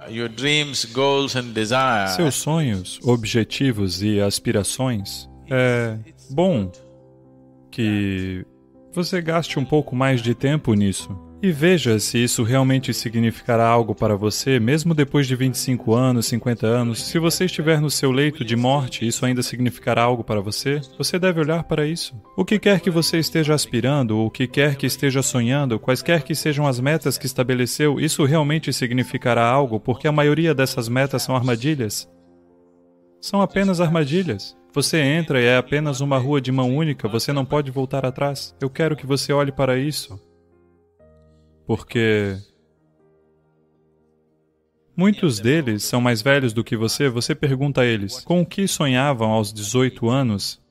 your dreams, goals and desires. Seus sonhos, objetivos e aspirações, é bom que você gaste um pouco mais de tempo nisso. E veja se isso realmente significará algo para você, mesmo depois de 25 anos, 50 anos. Se você estiver no seu leito de morte, isso ainda significará algo para você? Você deve olhar para isso. O que quer que você esteja aspirando, o que quer que esteja sonhando, quaisquer que sejam as metas que estabeleceu, isso realmente significará algo, porque a maioria dessas metas são armadilhas. São apenas armadilhas. Você entra e é apenas uma rua de mão única, você não pode voltar atrás. Eu quero que você olhe para isso. Porque muitos deles são mais velhos do que você pergunta a eles, com o que sonhavam aos 18 anos?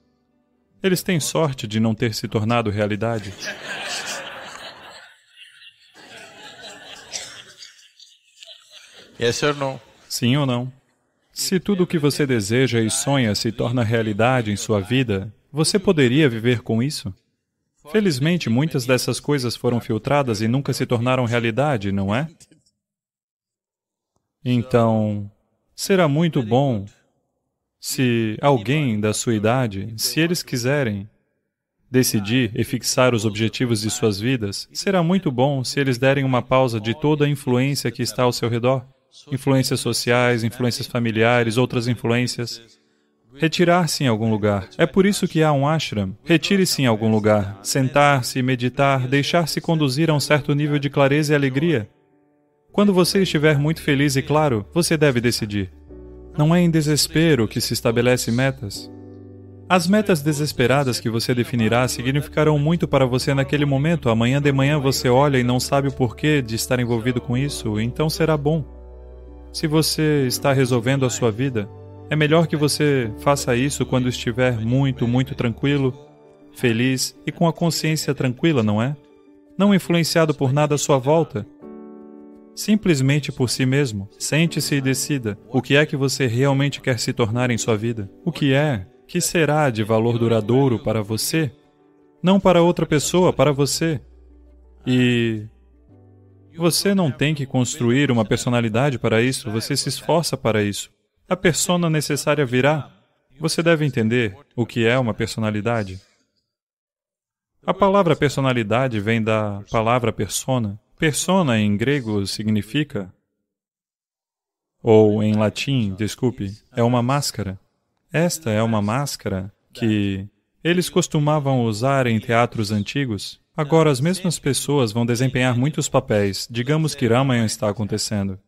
Eles têm sorte de não ter se tornado realidade. Yes or no? Sim ou não? Se tudo o que você deseja e sonha se torna realidade em sua vida, você poderia viver com isso? Felizmente, muitas dessas coisas foram filtradas e nunca se tornaram realidade, não é? Então, será muito bom se alguém da sua idade, se eles quiserem decidir e fixar os objetivos de suas vidas, será muito bom se eles derem uma pausa de toda a influência que está ao seu redor. Influências sociais, influências familiares, outras influências. Retirar-se em algum lugar. É por isso que há um ashram. Retire-se em algum lugar. Sentar-se, meditar, deixar-se conduzir a um certo nível de clareza e alegria. Quando você estiver muito feliz e claro, você deve decidir. Não é em desespero que se estabelece metas. As metas desesperadas que você definirá significarão muito para você naquele momento. Amanhã de manhã você olha e não sabe o porquê de estar envolvido com isso, então será bom. Se você está resolvendo a sua vida, é melhor que você faça isso quando estiver muito tranquilo, feliz e com a consciência tranquila, não é? Não influenciado por nada à sua volta. Simplesmente por si mesmo. Sente-se e decida o que é que você realmente quer se tornar em sua vida. O que será de valor duradouro para você? Não para outra pessoa, para você. E você não tem que construir uma personalidade para isso, você se esforça para isso. A persona necessária virá. Você deve entender o que é uma personalidade. A palavra personalidade vem da palavra persona. Persona em grego significa, ou em latim, desculpe, é uma máscara. Esta é uma máscara que eles costumavam usar em teatros antigos. Agora as mesmas pessoas vão desempenhar muitos papéis. Digamos que Ramayana está acontecendo.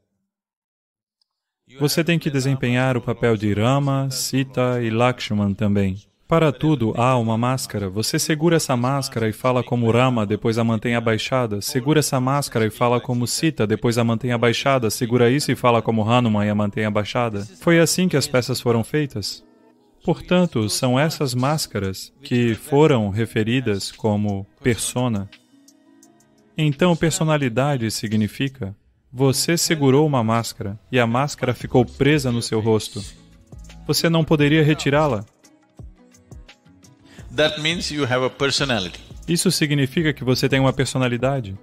Você tem que desempenhar o papel de Rama, Sita e Lakshman também. Para tudo há uma máscara. Você segura essa máscara e fala como Rama, depois a mantém abaixada. Segura essa máscara e fala como Sita, depois a mantém abaixada. Segura isso e fala como Hanuman e a mantém abaixada. Foi assim que as peças foram feitas. Portanto, são essas máscaras que foram referidas como persona. Então, personalidade significa: você segurou uma máscara e a máscara ficou presa no seu rosto. Você não poderia retirá-la. That means you have a personality. Isso significa que você tem uma personalidade.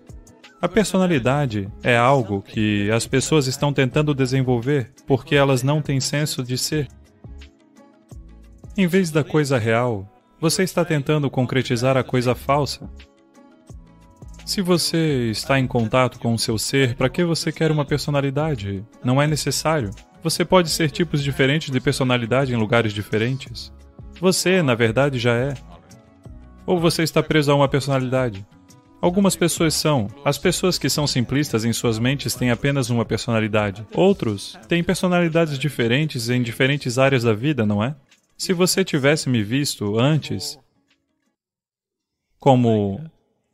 A personalidade é algo que as pessoas estão tentando desenvolver porque elas não têm senso de ser. Em vez da coisa real, você está tentando concretizar a coisa falsa. Se você está em contato com o seu ser, para que você quer uma personalidade? Não é necessário. Você pode ser tipos diferentes de personalidade em lugares diferentes. Você, na verdade, já é. Ou você está preso a uma personalidade? Algumas pessoas são. As pessoas que são simplistas em suas mentes têm apenas uma personalidade. Outros têm personalidades diferentes em diferentes áreas da vida, não é? Se você tivesse me visto antes, como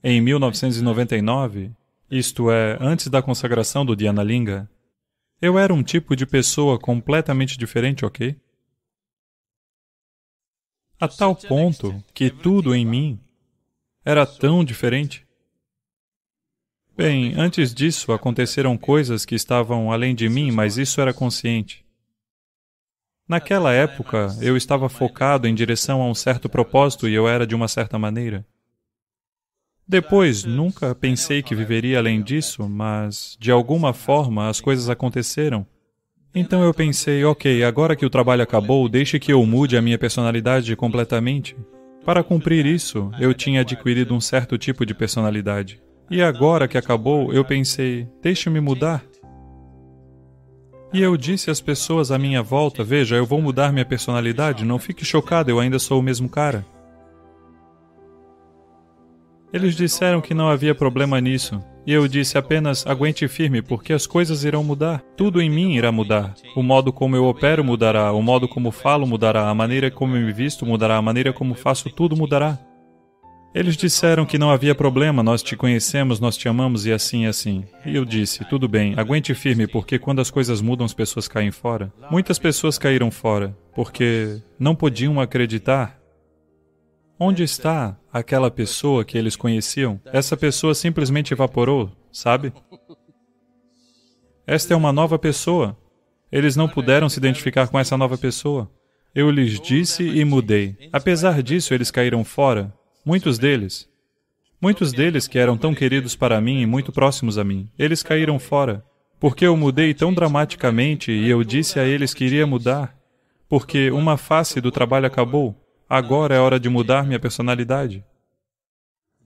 em 1999, isto é, antes da consagração do Dhyanalinga, eu era um tipo de pessoa completamente diferente, ok? A tal ponto que tudo em mim era tão diferente. Bem, antes disso aconteceram coisas que estavam além de mim, mas isso era consciente. Naquela época, eu estava focado em direção a um certo propósito e eu era de uma certa maneira. Depois, nunca pensei que viveria além disso, mas, de alguma forma, as coisas aconteceram. Então eu pensei, ok, agora que o trabalho acabou, deixe que eu mude a minha personalidade completamente. Para cumprir isso, eu tinha adquirido um certo tipo de personalidade. E agora que acabou, eu pensei, deixe-me mudar. E eu disse às pessoas à minha volta, veja, eu vou mudar minha personalidade, não fique chocado, eu ainda sou o mesmo cara. Eles disseram que não havia problema nisso. E eu disse apenas, aguente firme, porque as coisas irão mudar. Tudo em mim irá mudar. O modo como eu opero mudará, o modo como falo mudará, a maneira como eu me visto mudará, a maneira como faço tudo mudará. Eles disseram que não havia problema, nós te conhecemos, nós te amamos e assim e assim. E eu disse, tudo bem, aguente firme, porque quando as coisas mudam as pessoas caem fora. Muitas pessoas caíram fora, porque não podiam acreditar. Onde está aquela pessoa que eles conheciam? Essa pessoa simplesmente evaporou, sabe? Esta é uma nova pessoa. Eles não puderam se identificar com essa nova pessoa. Eu lhes disse e mudei. Apesar disso, eles caíram fora. Muitos deles que eram tão queridos para mim e muito próximos a mim, eles caíram fora, porque eu mudei tão dramaticamente e eu disse a eles que iria mudar, porque uma face do trabalho acabou, agora é hora de mudar minha personalidade.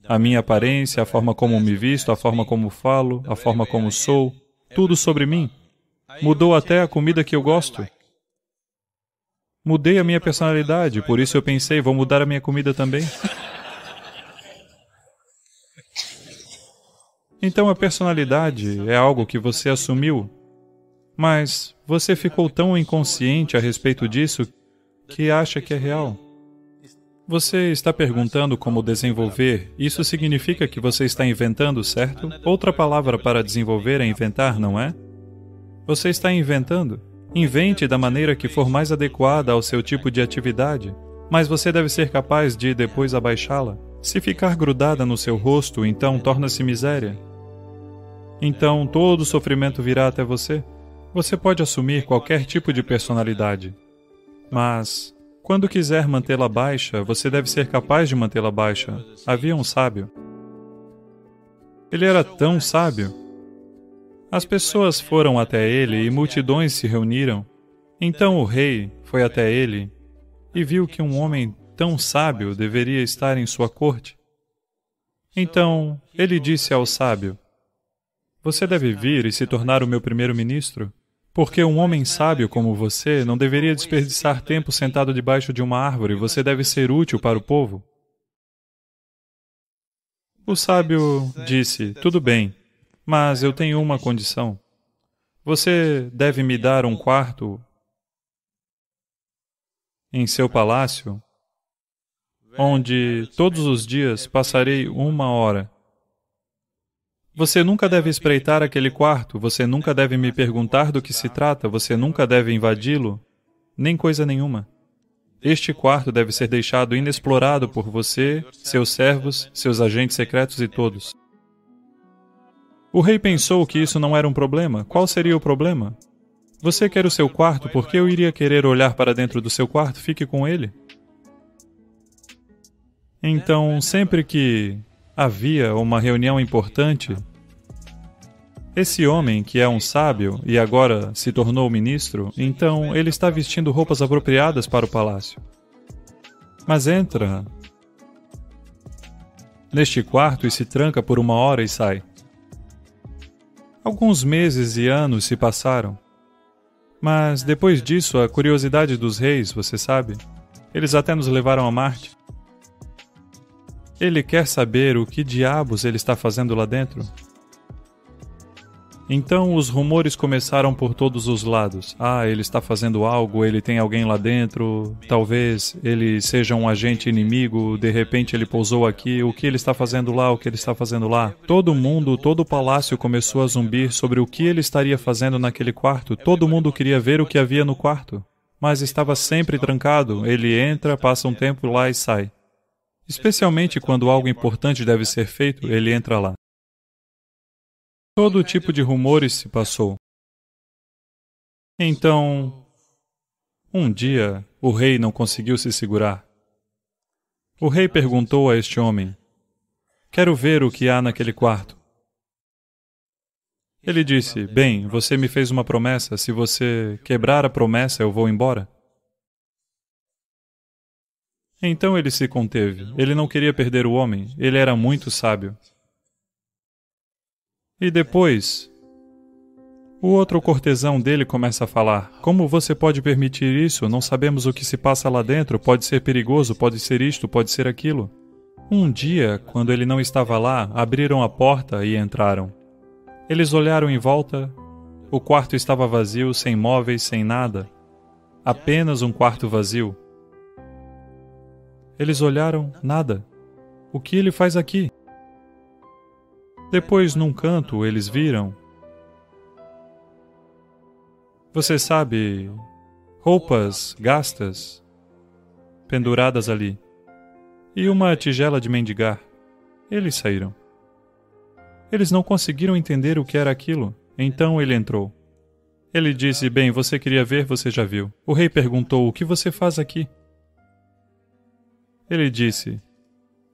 A minha aparência, a forma como me visto, a forma como falo, a forma como sou, tudo sobre mim. Mudou até a comida que eu gosto. Mudei a minha personalidade, por isso eu pensei, vou mudar a minha comida também. Então a personalidade é algo que você assumiu, mas você ficou tão inconsciente a respeito disso que acha que é real. Você está perguntando como desenvolver, isso significa que você está inventando, certo? Outra palavra para desenvolver é inventar, não é? Você está inventando. Invente da maneira que for mais adequada ao seu tipo de atividade, mas você deve ser capaz de depois abaixá-la. Se ficar grudada no seu rosto, então torna-se miséria. Então todo o sofrimento virá até você. Você pode assumir qualquer tipo de personalidade, mas quando quiser mantê-la baixa, você deve ser capaz de mantê-la baixa. Havia um sábio. Ele era tão sábio. As pessoas foram até ele e multidões se reuniram. Então o rei foi até ele e viu que um homem tão sábio deveria estar em sua corte. Então ele disse ao sábio, você deve vir e se tornar o meu primeiro-ministro, porque um homem sábio como você não deveria desperdiçar tempo sentado debaixo de uma árvore, você deve ser útil para o povo. O sábio disse, tudo bem, mas eu tenho uma condição. Você deve me dar um quarto em seu palácio, onde todos os dias passarei 1 hora. Você nunca deve espreitar aquele quarto, você nunca deve me perguntar do que se trata, você nunca deve invadi-lo, nem coisa nenhuma. Este quarto deve ser deixado inexplorado por você, seus servos, seus agentes secretos e todos. O rei pensou que isso não era um problema. Qual seria o problema? Você quer o seu quarto, por que eu iria querer olhar para dentro do seu quarto? Fique com ele. Então, sempre que havia uma reunião importante, esse homem, que é um sábio e agora se tornou ministro, então ele está vestindo roupas apropriadas para o palácio. Mas entra neste quarto e se tranca por 1 hora e sai. Alguns meses e anos se passaram. Mas depois disso, a curiosidade dos reis, você sabe, eles até nos levaram a Marte. Ele quer saber o que diabos ele está fazendo lá dentro. Então os rumores começaram por todos os lados. Ah, ele está fazendo algo, ele tem alguém lá dentro, talvez ele seja um agente inimigo, de repente ele pousou aqui, o que ele está fazendo lá, o que ele está fazendo lá. Todo mundo, todo o palácio começou a zumbir sobre o que ele estaria fazendo naquele quarto. Todo mundo queria ver o que havia no quarto, mas estava sempre trancado. Ele entra, passa um tempo lá e sai. Especialmente quando algo importante deve ser feito, ele entra lá. Todo tipo de rumores se passou. Então, um dia, o rei não conseguiu se segurar. O rei perguntou a este homem, Quero ver o que há naquele quarto. Ele disse, bem, você me fez uma promessa, se você quebrar a promessa, eu vou embora. Então ele se conteve. Ele não queria perder o homem. Ele era muito sábio. E depois, o outro cortesão dele começa a falar, como você pode permitir isso? Não sabemos o que se passa lá dentro, pode ser perigoso, pode ser isto, pode ser aquilo. Um dia, quando ele não estava lá, abriram a porta e entraram. Eles olharam em volta, o quarto estava vazio, sem móveis, sem nada. Apenas um quarto vazio. Eles olharam, nada. O que ele faz aqui? Depois, num canto, eles viram... Você sabe, roupas gastas, penduradas ali, e uma tigela de mendigar. Eles saíram. Eles não conseguiram entender o que era aquilo. Então ele entrou. Ele disse, bem, você queria ver, você já viu. O rei perguntou, o que você faz aqui? Ele disse,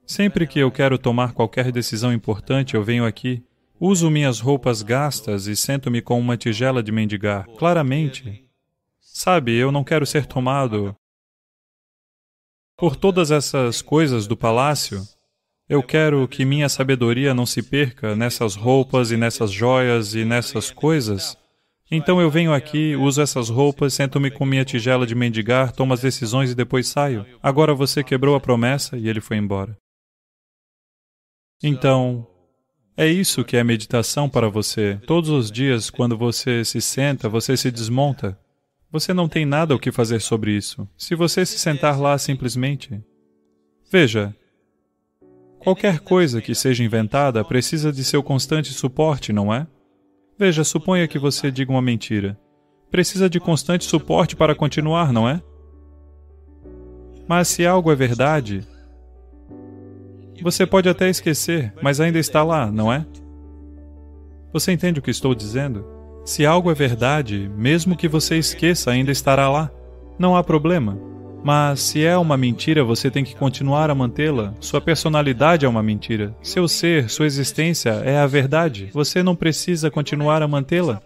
sempre que eu quero tomar qualquer decisão importante, eu venho aqui, uso minhas roupas gastas e sento-me com uma tigela de mendigar. Claramente. Sabe, eu não quero ser tomado por todas essas coisas do palácio. Eu quero que minha sabedoria não se perca nessas roupas e nessas joias e nessas coisas. Então eu venho aqui, uso essas roupas, sento-me com minha tigela de mendigar, tomo as decisões e depois saio. Agora você quebrou a promessa e ele foi embora. Então, é isso que é meditação para você. Todos os dias, quando você se senta, você se desmonta. Você não tem nada o que fazer sobre isso. Se você se sentar lá simplesmente... Veja, qualquer coisa que seja inventada precisa de seu constante suporte, não é? Veja, suponha que você diga uma mentira. Precisa de constante suporte para continuar, não é? Mas se algo é verdade, você pode até esquecer, mas ainda está lá, não é? Você entende o que estou dizendo? Se algo é verdade, mesmo que você esqueça, ainda estará lá. Não há problema. Mas se é uma mentira, você tem que continuar a mantê-la. Sua personalidade é uma mentira. Seu ser, sua existência é a verdade. Você não precisa continuar a mantê-la.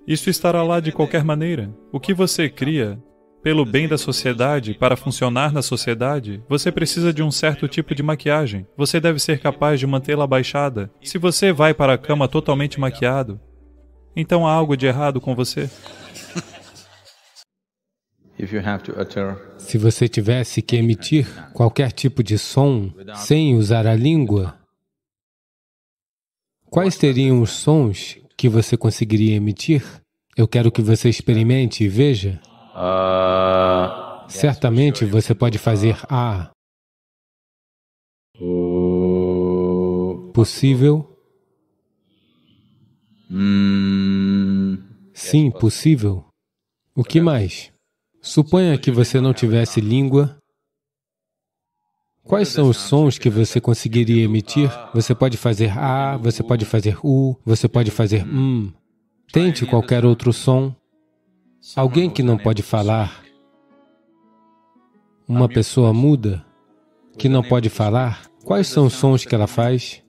Isso estará lá de qualquer maneira. O que você cria, pelo bem da sociedade, para funcionar na sociedade, você precisa de um certo tipo de maquiagem. Você deve ser capaz de mantê-la abaixada. Se você vai para a cama totalmente maquiado, então há algo de errado com você. Se você tivesse que emitir qualquer tipo de som sem usar a língua, quais seriam os sons que você conseguiria emitir? Eu quero que você experimente e veja. Certamente você pode fazer A. Possível? Sim, possível. O que mais? Suponha que você não tivesse língua. Quais são os sons que você conseguiria emitir? Você pode fazer A, você pode fazer U, você pode fazer Tente qualquer outro som. Alguém que não pode falar. Uma pessoa muda, que não pode falar. Quais são os sons que ela faz?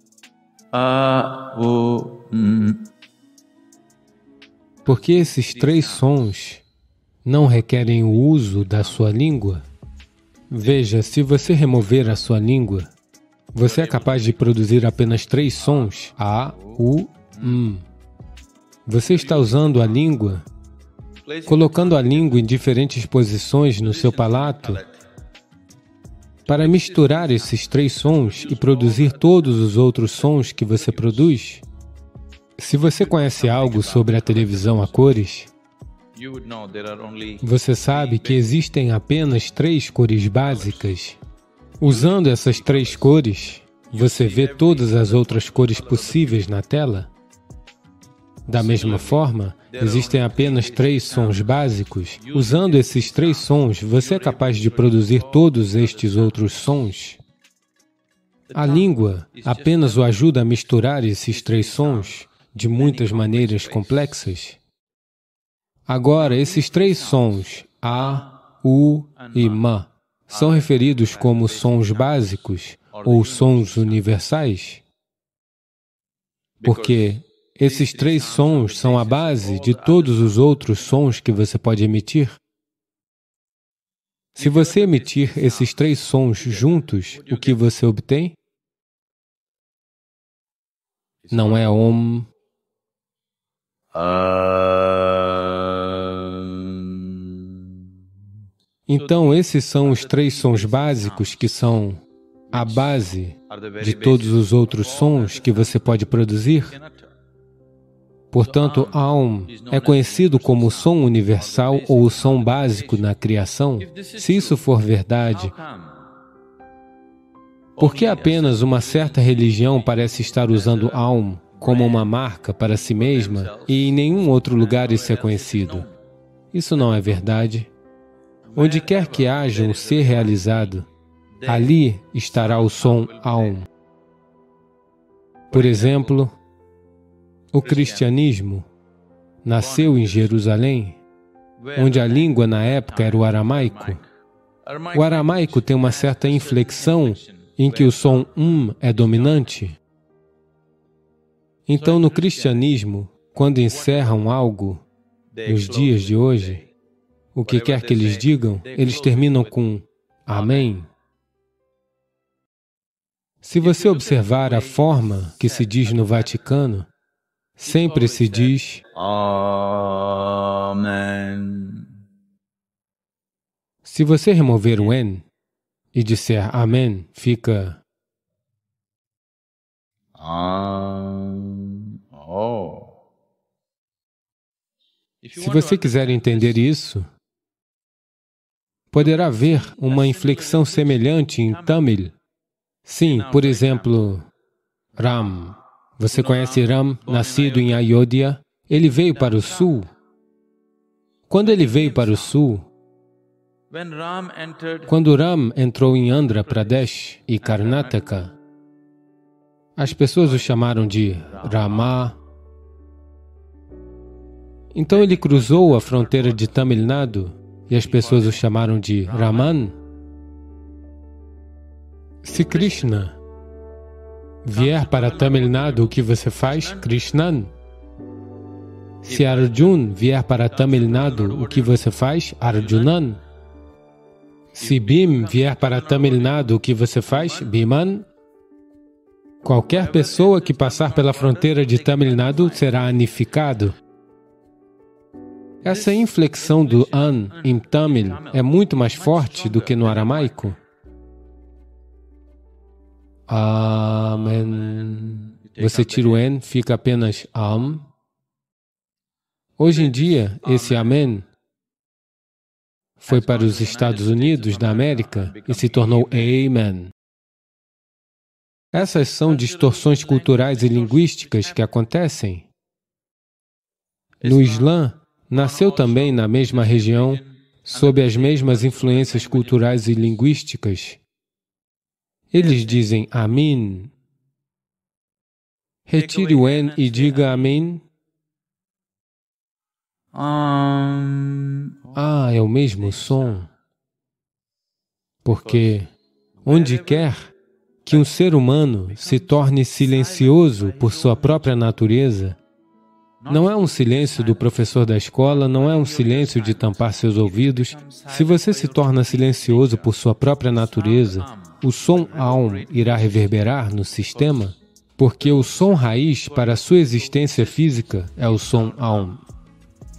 Porque esses três sons não requerem o uso da sua língua. Veja, se você remover a sua língua, você é capaz de produzir apenas três sons, A, U, Você está usando a língua, colocando a língua em diferentes posições no seu palato, para misturar esses três sons e produzir todos os outros sons que você produz. Se você conhece algo sobre a televisão a cores, você sabe que existem apenas três cores básicas. Usando essas três cores, você vê todas as outras cores possíveis na tela. Da mesma forma, existem apenas três sons básicos. Usando esses três sons, você é capaz de produzir todos estes outros sons. A língua apenas o ajuda a misturar esses três sons de muitas maneiras complexas. Agora, esses três sons, A, U e Ma, são referidos como sons básicos ou sons universais. porque esses três sons são a base de todos os outros sons que você pode emitir. Se você emitir esses três sons juntos, o que você obtém? Não é Om. Então, esses são os três sons básicos que são a base de todos os outros sons que você pode produzir. Portanto, Aum é conhecido como o som universal ou o som básico na criação. Se isso for verdade, por que apenas uma certa religião parece estar usando Aum como uma marca para si mesma e em nenhum outro lugar isso é conhecido? Isso não é verdade. Onde quer que haja um ser realizado, ali estará o som Aum. Por exemplo, o cristianismo nasceu em Jerusalém, onde a língua na época era o aramaico. O aramaico tem uma certa inflexão em que o som é dominante. Então, no cristianismo, quando encerram algo, nos dias de hoje, o que quer que eles digam, eles terminam com Amém. Se você observar a forma que se diz no Vaticano, sempre se diz Amen. Se você remover o N e disser Amém, fica Oh. Se você quiser entender isso, poderá ver uma inflexão semelhante em Tamil. Sim, por exemplo, Ram. Você conhece Ram, nascido em Ayodhya? Ele veio para o sul. Quando ele veio para o sul, quando Ram entrou em Andhra Pradesh e Karnataka, as pessoas o chamaram de Rama. Então ele cruzou a fronteira de Tamil Nadu e as pessoas o chamaram de Raman. Se Krishna vier para Tamil Nadu, o que você faz? Krishnan. Se Arjun vier para Tamil Nadu, o que você faz? Arjunan. Se Bhim vier para Tamil Nadu, o que você faz? Bhiman. Qualquer pessoa que passar pela fronteira de Tamil Nadu será anificado. Essa inflexão do an em Tamil é muito mais forte do que no aramaico. Amen. Você tira o N, fica apenas Am. Hoje em dia, esse Amen foi para os Estados Unidos da América e se tornou Amen. Essas são distorções culturais e linguísticas que acontecem. No Islã, nasceu também na mesma região, sob as mesmas influências culturais e linguísticas. Eles dizem Amin. Retire o N e diga Amin. É o mesmo som. Porque onde quer que um ser humano se torne silencioso por sua própria natureza, não é um silêncio do professor da escola, não é um silêncio de tampar seus ouvidos. Se você se torna silencioso por sua própria natureza, o som Aum irá reverberar no sistema, porque o som raiz para a sua existência física é o som Aum.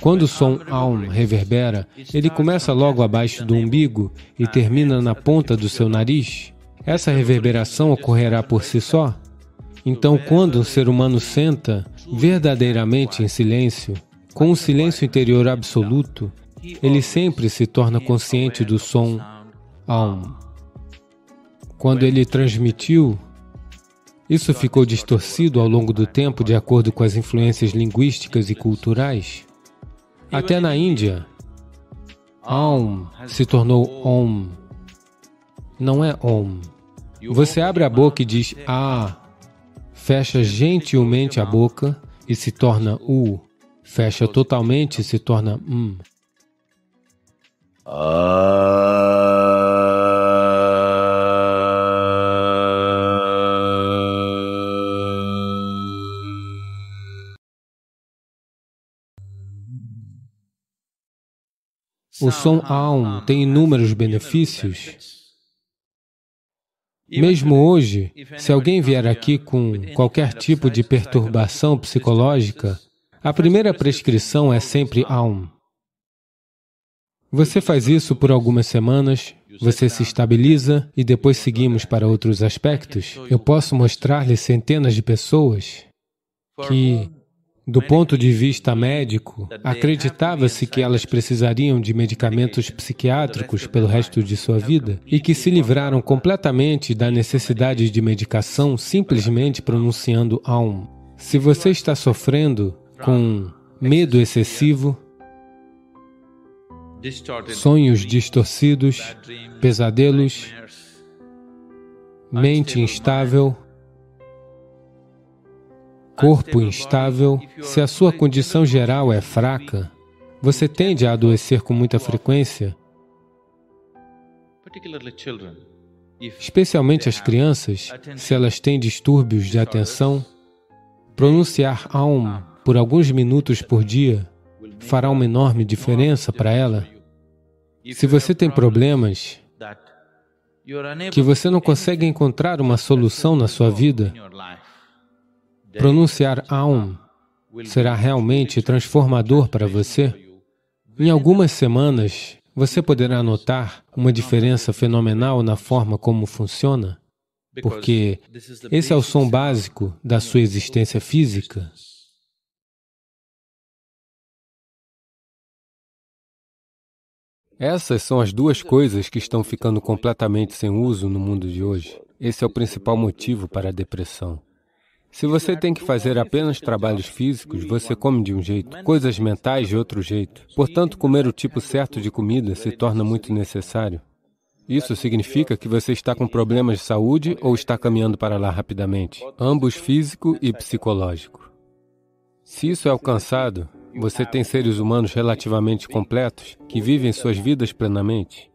Quando o som Aum reverbera, ele começa logo abaixo do umbigo e termina na ponta do seu nariz. Essa reverberação ocorrerá por si só. Então, quando um ser humano senta verdadeiramente em silêncio, com um silêncio interior absoluto, ele sempre se torna consciente do som Aum. Quando ele transmitiu, isso ficou distorcido ao longo do tempo de acordo com as influências linguísticas e culturais. Até na Índia, Aum se tornou Om. Não é Om. Você abre a boca e diz fecha gentilmente a boca e se torna U. Fecha totalmente e se torna O som Aum tem inúmeros benefícios. Mesmo hoje, se alguém vier aqui com qualquer tipo de perturbação psicológica, a primeira prescrição é sempre Aum. Você faz isso por algumas semanas, você se estabiliza e depois seguimos para outros aspectos. Eu posso mostrar-lhe centenas de pessoas que, do ponto de vista médico, acreditava-se que elas precisariam de medicamentos psiquiátricos pelo resto de sua vida e que se livraram completamente da necessidade de medicação simplesmente pronunciando Aum. Se você está sofrendo com medo excessivo, sonhos distorcidos, pesadelos, mente instável, corpo instável, se a sua condição geral é fraca, você tende a adoecer com muita frequência, especialmente as crianças, se elas têm distúrbios de atenção. Pronunciar Aum por alguns minutos por dia fará uma enorme diferença para ela. Se você tem problemas que você não consegue encontrar uma solução na sua vida, pronunciar Aum será realmente transformador para você. Em algumas semanas, você poderá notar uma diferença fenomenal na forma como funciona, porque esse é o som básico da sua existência física. Essas são as duas coisas que estão ficando completamente sem uso no mundo de hoje. Esse é o principal motivo para a depressão. Se você tem que fazer apenas trabalhos físicos, você come de um jeito, coisas mentais de outro jeito. Portanto, comer o tipo certo de comida se torna muito necessário. Isso significa que você está com problemas de saúde ou está caminhando para lá rapidamente, ambos físico e psicológico. Se isso é alcançado, você tem seres humanos relativamente completos, que vivem suas vidas plenamente.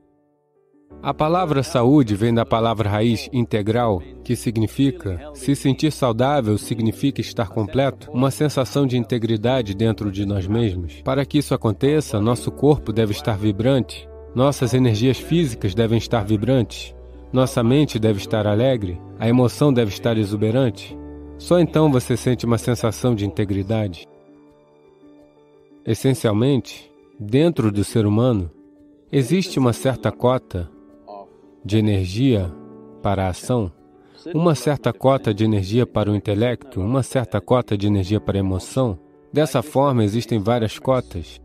A palavra saúde vem da palavra raiz integral, que significa, se sentir saudável significa estar completo, uma sensação de integridade dentro de nós mesmos. Para que isso aconteça, nosso corpo deve estar vibrante, nossas energias físicas devem estar vibrantes, nossa mente deve estar alegre, a emoção deve estar exuberante. Só então você sente uma sensação de integridade. Essencialmente, dentro do ser humano, existe uma certa cota de energia para a ação, uma certa cota de energia para o intelecto, uma certa cota de energia para a emoção. Dessa forma, existem várias cotas.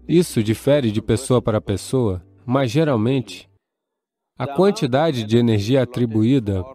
Isso difere de pessoa para pessoa, mas geralmente, a quantidade de energia atribuída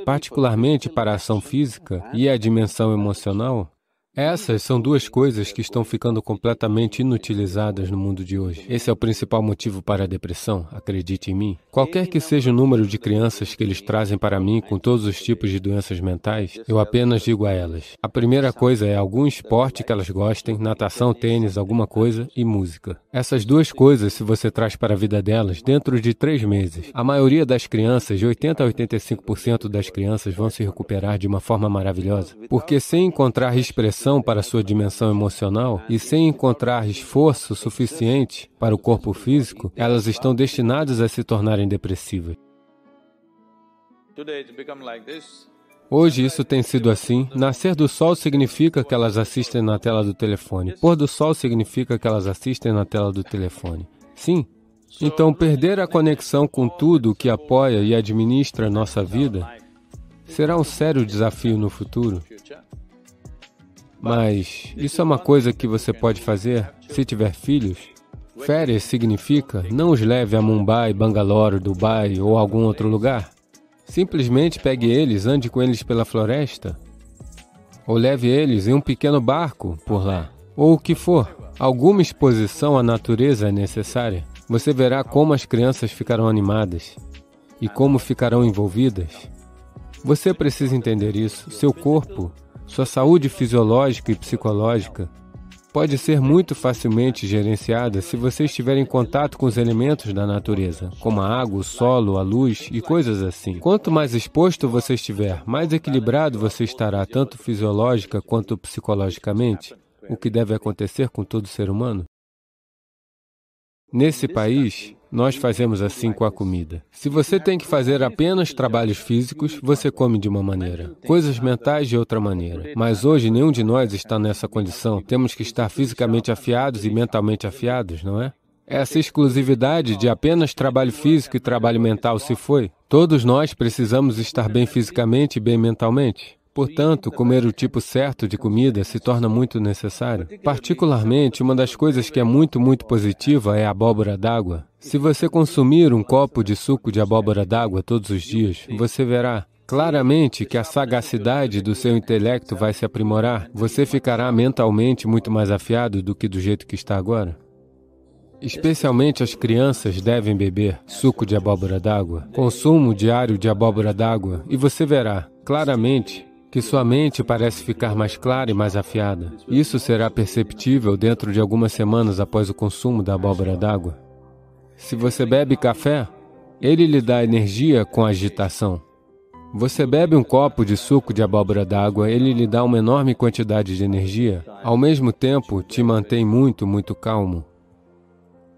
particularmente para a ação física e a dimensão emocional, essas são duas coisas que estão ficando completamente inutilizadas no mundo de hoje. Esse é o principal motivo para a depressão, acredite em mim. Qualquer que seja o número de crianças que eles trazem para mim com todos os tipos de doenças mentais, eu apenas digo a elas. A primeira coisa é algum esporte que elas gostem, natação, tênis, alguma coisa e música. Essas duas coisas, se você traz para a vida delas, dentro de 3 meses, a maioria das crianças, de 80% a 85% das crianças vão se recuperar de uma forma maravilhosa. Porque sem encontrar expressão para sua dimensão emocional e sem encontrar esforço suficiente para o corpo físico, elas estão destinadas a se tornarem depressivas. Hoje isso tem sido assim. Nascer do sol significa que elas assistem na tela do telefone. Pôr do sol significa que elas assistem na tela do telefone. Sim. Então, perder a conexão com tudo o que apoia e administra nossa vida será um sério desafio no futuro. Mas isso é uma coisa que você pode fazer se tiver filhos. Férias significa não os leve a Mumbai, Bangalore, Dubai ou algum outro lugar. Simplesmente pegue eles, ande com eles pela floresta. Ou leve eles em um pequeno barco por lá. Ou o que for. Alguma exposição à natureza é necessária. Você verá como as crianças ficarão animadas e como ficarão envolvidas. Você precisa entender isso. Seu corpo, sua saúde fisiológica e psicológica pode ser muito facilmente gerenciada se você estiver em contato com os elementos da natureza, como a água, o solo, a luz e coisas assim. Quanto mais exposto você estiver, mais equilibrado você estará, tanto fisiológica quanto psicologicamente, o que deve acontecer com todo ser humano. Nesse país, nós fazemos assim com a comida. Se você tem que fazer apenas trabalhos físicos, você come de uma maneira. Coisas mentais de outra maneira. Mas hoje nenhum de nós está nessa condição. Temos que estar fisicamente afiados e mentalmente afiados, não é? Essa exclusividade de apenas trabalho físico e trabalho mental se foi. Todos nós precisamos estar bem fisicamente e bem mentalmente. Portanto, comer o tipo certo de comida se torna muito necessário. Particularmente, uma das coisas que é muito positiva é a abóbora d'água. Se você consumir um copo de suco de abóbora d'água todos os dias, você verá claramente que a sagacidade do seu intelecto vai se aprimorar. Você ficará mentalmente muito mais afiado do que do jeito que está agora. Especialmente as crianças devem beber suco de abóbora d'água, consumo diário de abóbora d'água, e você verá claramente que sua mente parece ficar mais clara e mais afiada. Isso será perceptível dentro de algumas semanas após o consumo da abóbora d'água. Se você bebe café, ele lhe dá energia com agitação. Você bebe um copo de suco de abóbora d'água, ele lhe dá uma enorme quantidade de energia. Ao mesmo tempo, te mantém muito calmo.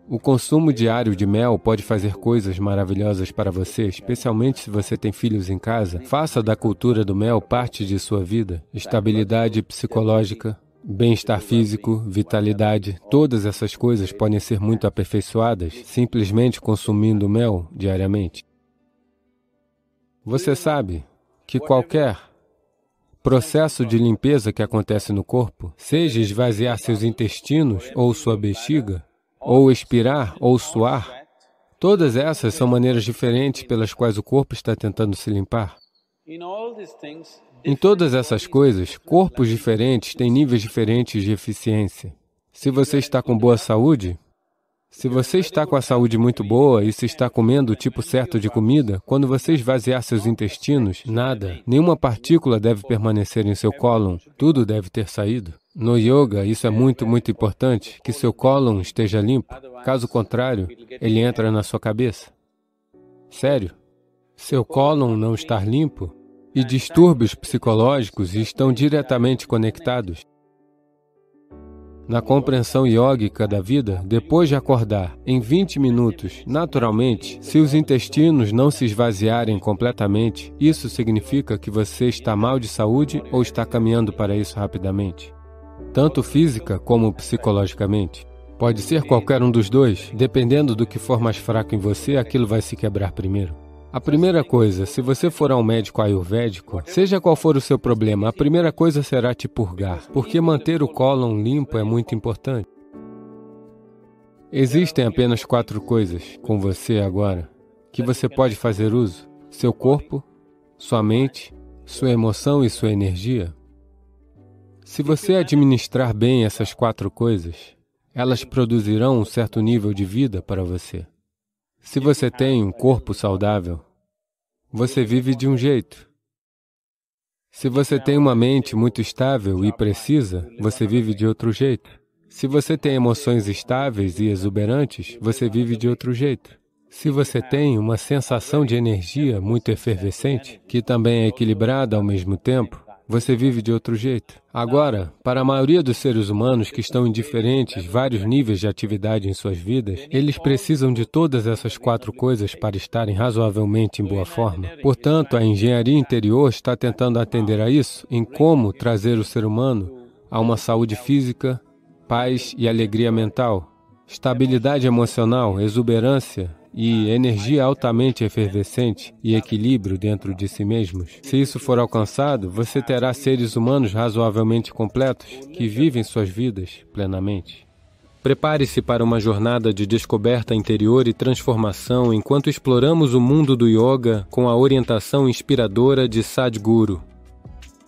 O consumo diário de mel pode fazer coisas maravilhosas para você, especialmente se você tem filhos em casa. Faça da cultura do mel parte de sua vida. Estabilidade psicológica, bem-estar físico, vitalidade, todas essas coisas podem ser muito aperfeiçoadas simplesmente consumindo mel diariamente. Você sabe que qualquer processo de limpeza que acontece no corpo, seja esvaziar seus intestinos ou sua bexiga, ou expirar, ou suar, todas essas são maneiras diferentes pelas quais o corpo está tentando se limpar. Em todas essas coisas, corpos diferentes têm níveis diferentes de eficiência. Se você está com boa saúde, se você está com a saúde muito boa e se está comendo o tipo certo de comida, quando você esvaziar seus intestinos, nada, nenhuma partícula deve permanecer em seu cólon, tudo deve ter saído. No yoga, isso é muito importante, que seu cólon esteja limpo. Caso contrário, ele entra na sua cabeça. Sério, seu cólon não estar limpo e distúrbios psicológicos estão diretamente conectados. Na compreensão iógica da vida, depois de acordar, em 20 minutos, naturalmente, se os intestinos não se esvaziarem completamente, isso significa que você está mal de saúde ou está caminhando para isso rapidamente. Tanto física como psicologicamente. Pode ser qualquer um dos dois, dependendo do que for mais fraco em você, aquilo vai se quebrar primeiro. A primeira coisa, se você for a um médico ayurvédico, seja qual for o seu problema, a primeira coisa será te purgar, porque manter o cólon limpo é muito importante. Existem apenas 4 coisas com você agora que você pode fazer uso: seu corpo, sua mente, sua emoção e sua energia. Se você administrar bem essas 4 coisas, elas produzirão um certo nível de vida para você. Se você tem um corpo saudável, você vive de um jeito. Se você tem uma mente muito estável e precisa, você vive de outro jeito. Se você tem emoções estáveis e exuberantes, você vive de outro jeito. Se você tem uma sensação de energia muito efervescente, que também é equilibrada ao mesmo tempo, você vive de outro jeito. Agora, para a maioria dos seres humanos que estão em vários níveis de atividade em suas vidas, eles precisam de todas essas 4 coisas para estarem razoavelmente em boa forma. Portanto, a engenharia interior está tentando atender a isso, em como trazer o ser humano a uma saúde física, paz e alegria mental, estabilidade emocional, exuberância e energia altamente efervescente e equilíbrio dentro de si mesmos. Se isso for alcançado, você terá seres humanos razoavelmente completos que vivem suas vidas plenamente. Prepare-se para uma jornada de descoberta interior e transformação enquanto exploramos o mundo do yoga com a orientação inspiradora de Sadhguru.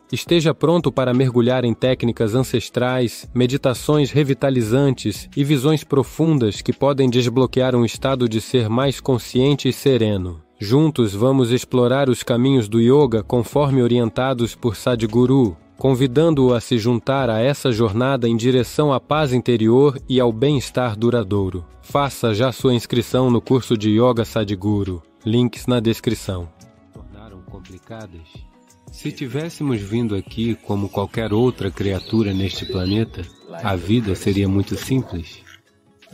Esteja pronto para mergulhar em técnicas ancestrais, meditações revitalizantes e visões profundas que podem desbloquear um estado de ser mais consciente e sereno. Juntos vamos explorar os caminhos do yoga conforme orientados por Sadhguru, convidando-o a se juntar a essa jornada em direção à paz interior e ao bem-estar duradouro. Faça já sua inscrição no curso de Yoga Sadhguru. Links na descrição. Tornaram complicadas? Se tivéssemos vindo aqui como qualquer outra criatura neste planeta, a vida seria muito simples.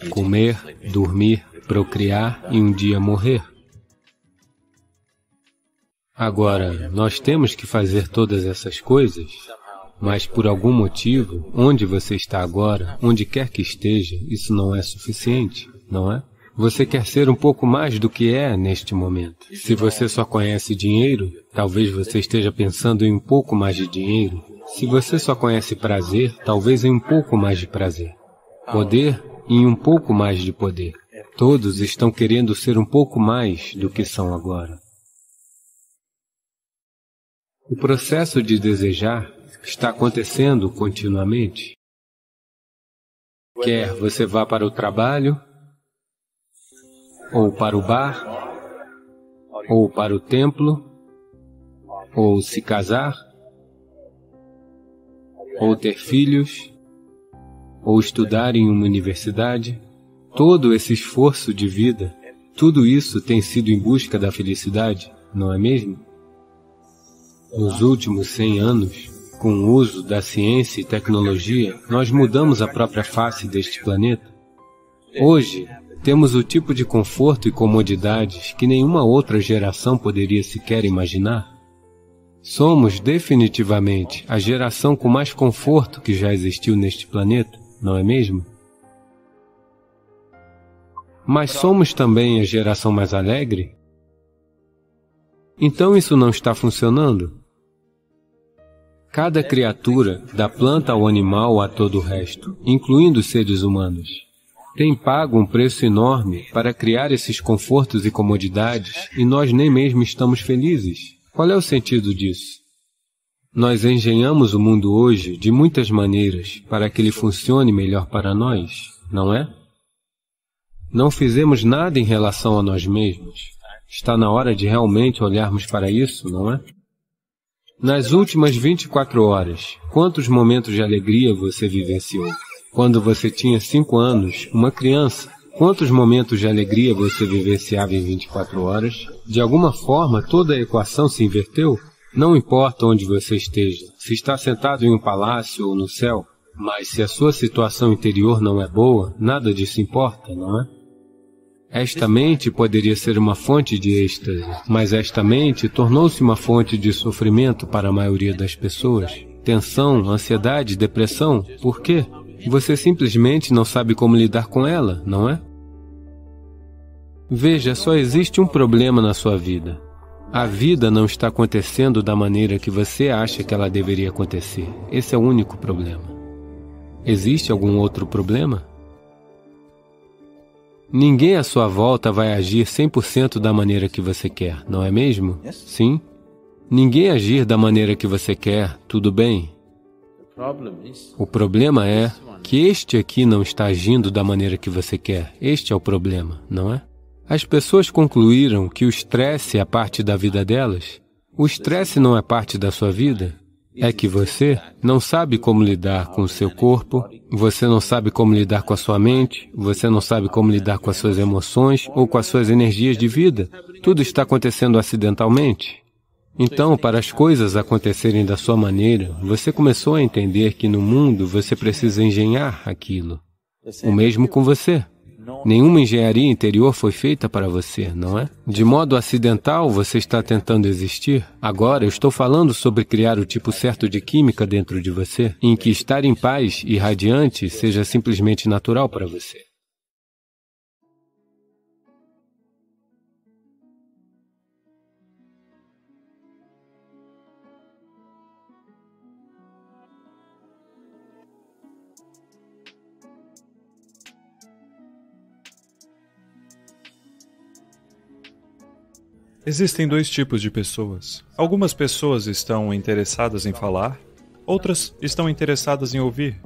comer, dormir, procriar e um dia morrer. Agora, nós temos que fazer todas essas coisas, mas por algum motivo, onde você está agora, onde quer que esteja, isso não é suficiente, não é? Você quer ser um pouco mais do que é neste momento. Se você só conhece dinheiro, talvez você esteja pensando em um pouco mais de dinheiro. Se você só conhece prazer, talvez em um pouco mais de prazer. Poder, em um pouco mais de poder. Todos estão querendo ser um pouco mais do que são agora. O processo de desejar está acontecendo continuamente. Quer você vá para o trabalho, ou para o bar, ou para o templo, ou se casar, ou ter filhos, ou estudar em uma universidade, todo esse esforço de vida, tudo isso tem sido em busca da felicidade, não é mesmo? Nos últimos 100 anos, com o uso da ciência e tecnologia, nós mudamos a própria face deste planeta. Hoje, temos o tipo de conforto e comodidades que nenhuma outra geração poderia sequer imaginar. Somos definitivamente a geração com mais conforto que já existiu neste planeta, não é mesmo? Mas somos também a geração mais alegre? Então isso não está funcionando? Cada criatura, da planta ao animal a todo o resto, incluindo os seres humanos, tem pago um preço enorme para criar esses confortos e comodidades e nós nem mesmo estamos felizes. Qual é o sentido disso? Nós engenhamos o mundo hoje de muitas maneiras para que ele funcione melhor para nós, não é? Não fizemos nada em relação a nós mesmos. Está na hora de realmente olharmos para isso, não é? Nas últimas 24 horas, quantos momentos de alegria você vivenciou? Quando você tinha 5 anos, uma criança, quantos momentos de alegria você vivenciava em 24 horas? De alguma forma, toda a equação se inverteu? Não importa onde você esteja, se está sentado em um palácio ou no céu, mas se a sua situação interior não é boa, nada disso importa, não é? Esta mente poderia ser uma fonte de êxtase, mas esta mente tornou-se uma fonte de sofrimento para a maioria das pessoas. Tensão, ansiedade, depressão, por quê? Você simplesmente não sabe como lidar com ela, não é? Veja, só existe um problema na sua vida. A vida não está acontecendo da maneira que você acha que ela deveria acontecer. Esse é o único problema. Existe algum outro problema? Ninguém à sua volta vai agir 100% da maneira que você quer, não é mesmo? Sim? Ninguém agir da maneira que você quer, tudo bem. O problema é que este aqui não está agindo da maneira que você quer. Este é o problema, não é? As pessoas concluíram que o estresse é parte da vida delas. O estresse não é parte da sua vida. É que você não sabe como lidar com o seu corpo, você não sabe como lidar com a sua mente, você não sabe como lidar com as suas emoções ou com as suas energias de vida. Tudo está acontecendo acidentalmente. Então, para as coisas acontecerem da sua maneira, você começou a entender que no mundo você precisa engenhar aquilo. O mesmo com você. Nenhuma engenharia interior foi feita para você, não é? De modo acidental, você está tentando existir. Agora, eu estou falando sobre criar o tipo certo de química dentro de você, em que estar em paz e radiante seja simplesmente natural para você. Existem dois tipos de pessoas. Algumas pessoas estão interessadas em falar, outras estão interessadas em ouvir.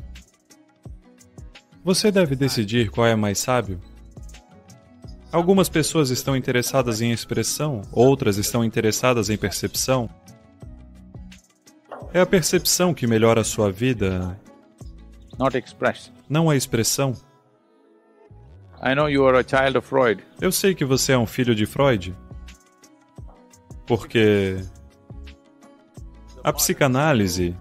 Você deve decidir qual é mais sábio. Algumas pessoas estão interessadas em expressão, outras estão interessadas em percepção. É a percepção que melhora a sua vida, não a expressão. Eu sei que você é um filho de Freud. Porque a psicanálise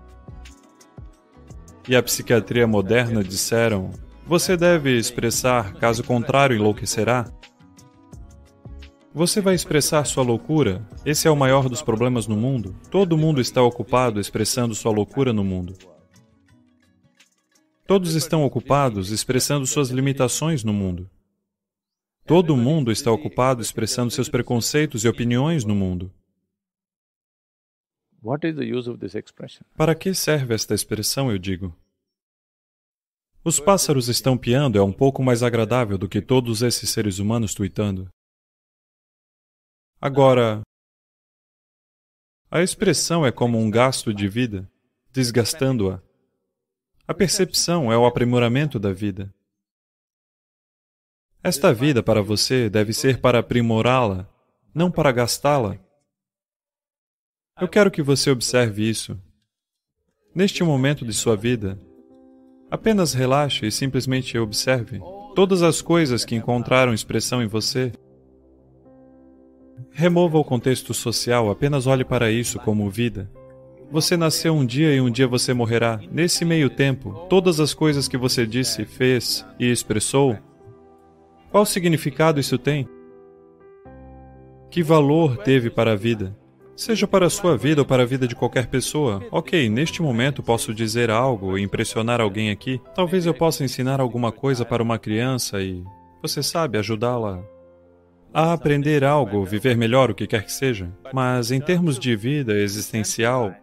e a psiquiatria moderna disseram Você deve expressar, caso contrário enlouquecerá. Você vai expressar sua loucura? Esse é o maior dos problemas no mundo. Todo mundo está ocupado expressando sua loucura no mundo. Todos estão ocupados expressando suas limitações no mundo. Todo mundo está ocupado expressando seus preconceitos e opiniões no mundo. Para que serve esta expressão, eu digo? Os pássaros estão piando é um pouco mais agradável do que todos esses seres humanos tuitando. Agora, a expressão é como um gasto de vida, desgastando-a. A percepção é o aprimoramento da vida. Esta vida para você deve ser para aprimorá-la, não para gastá-la. Eu quero que você observe isso. Neste momento de sua vida, apenas relaxe e simplesmente observe todas as coisas que encontraram expressão em você. Remova o contexto social, apenas olhe para isso como vida. Você nasceu um dia e um dia você morrerá. Nesse meio tempo, todas as coisas que você disse, fez e expressou, qual significado isso tem? Que valor teve para a vida? Seja para a sua vida ou para a vida de qualquer pessoa. Ok, neste momento posso dizer algo e impressionar alguém aqui. Talvez eu possa ensinar alguma coisa para uma criança e, você sabe, ajudá-la a aprender algo, viver melhor, o que quer que seja. Mas em termos de vida existencial,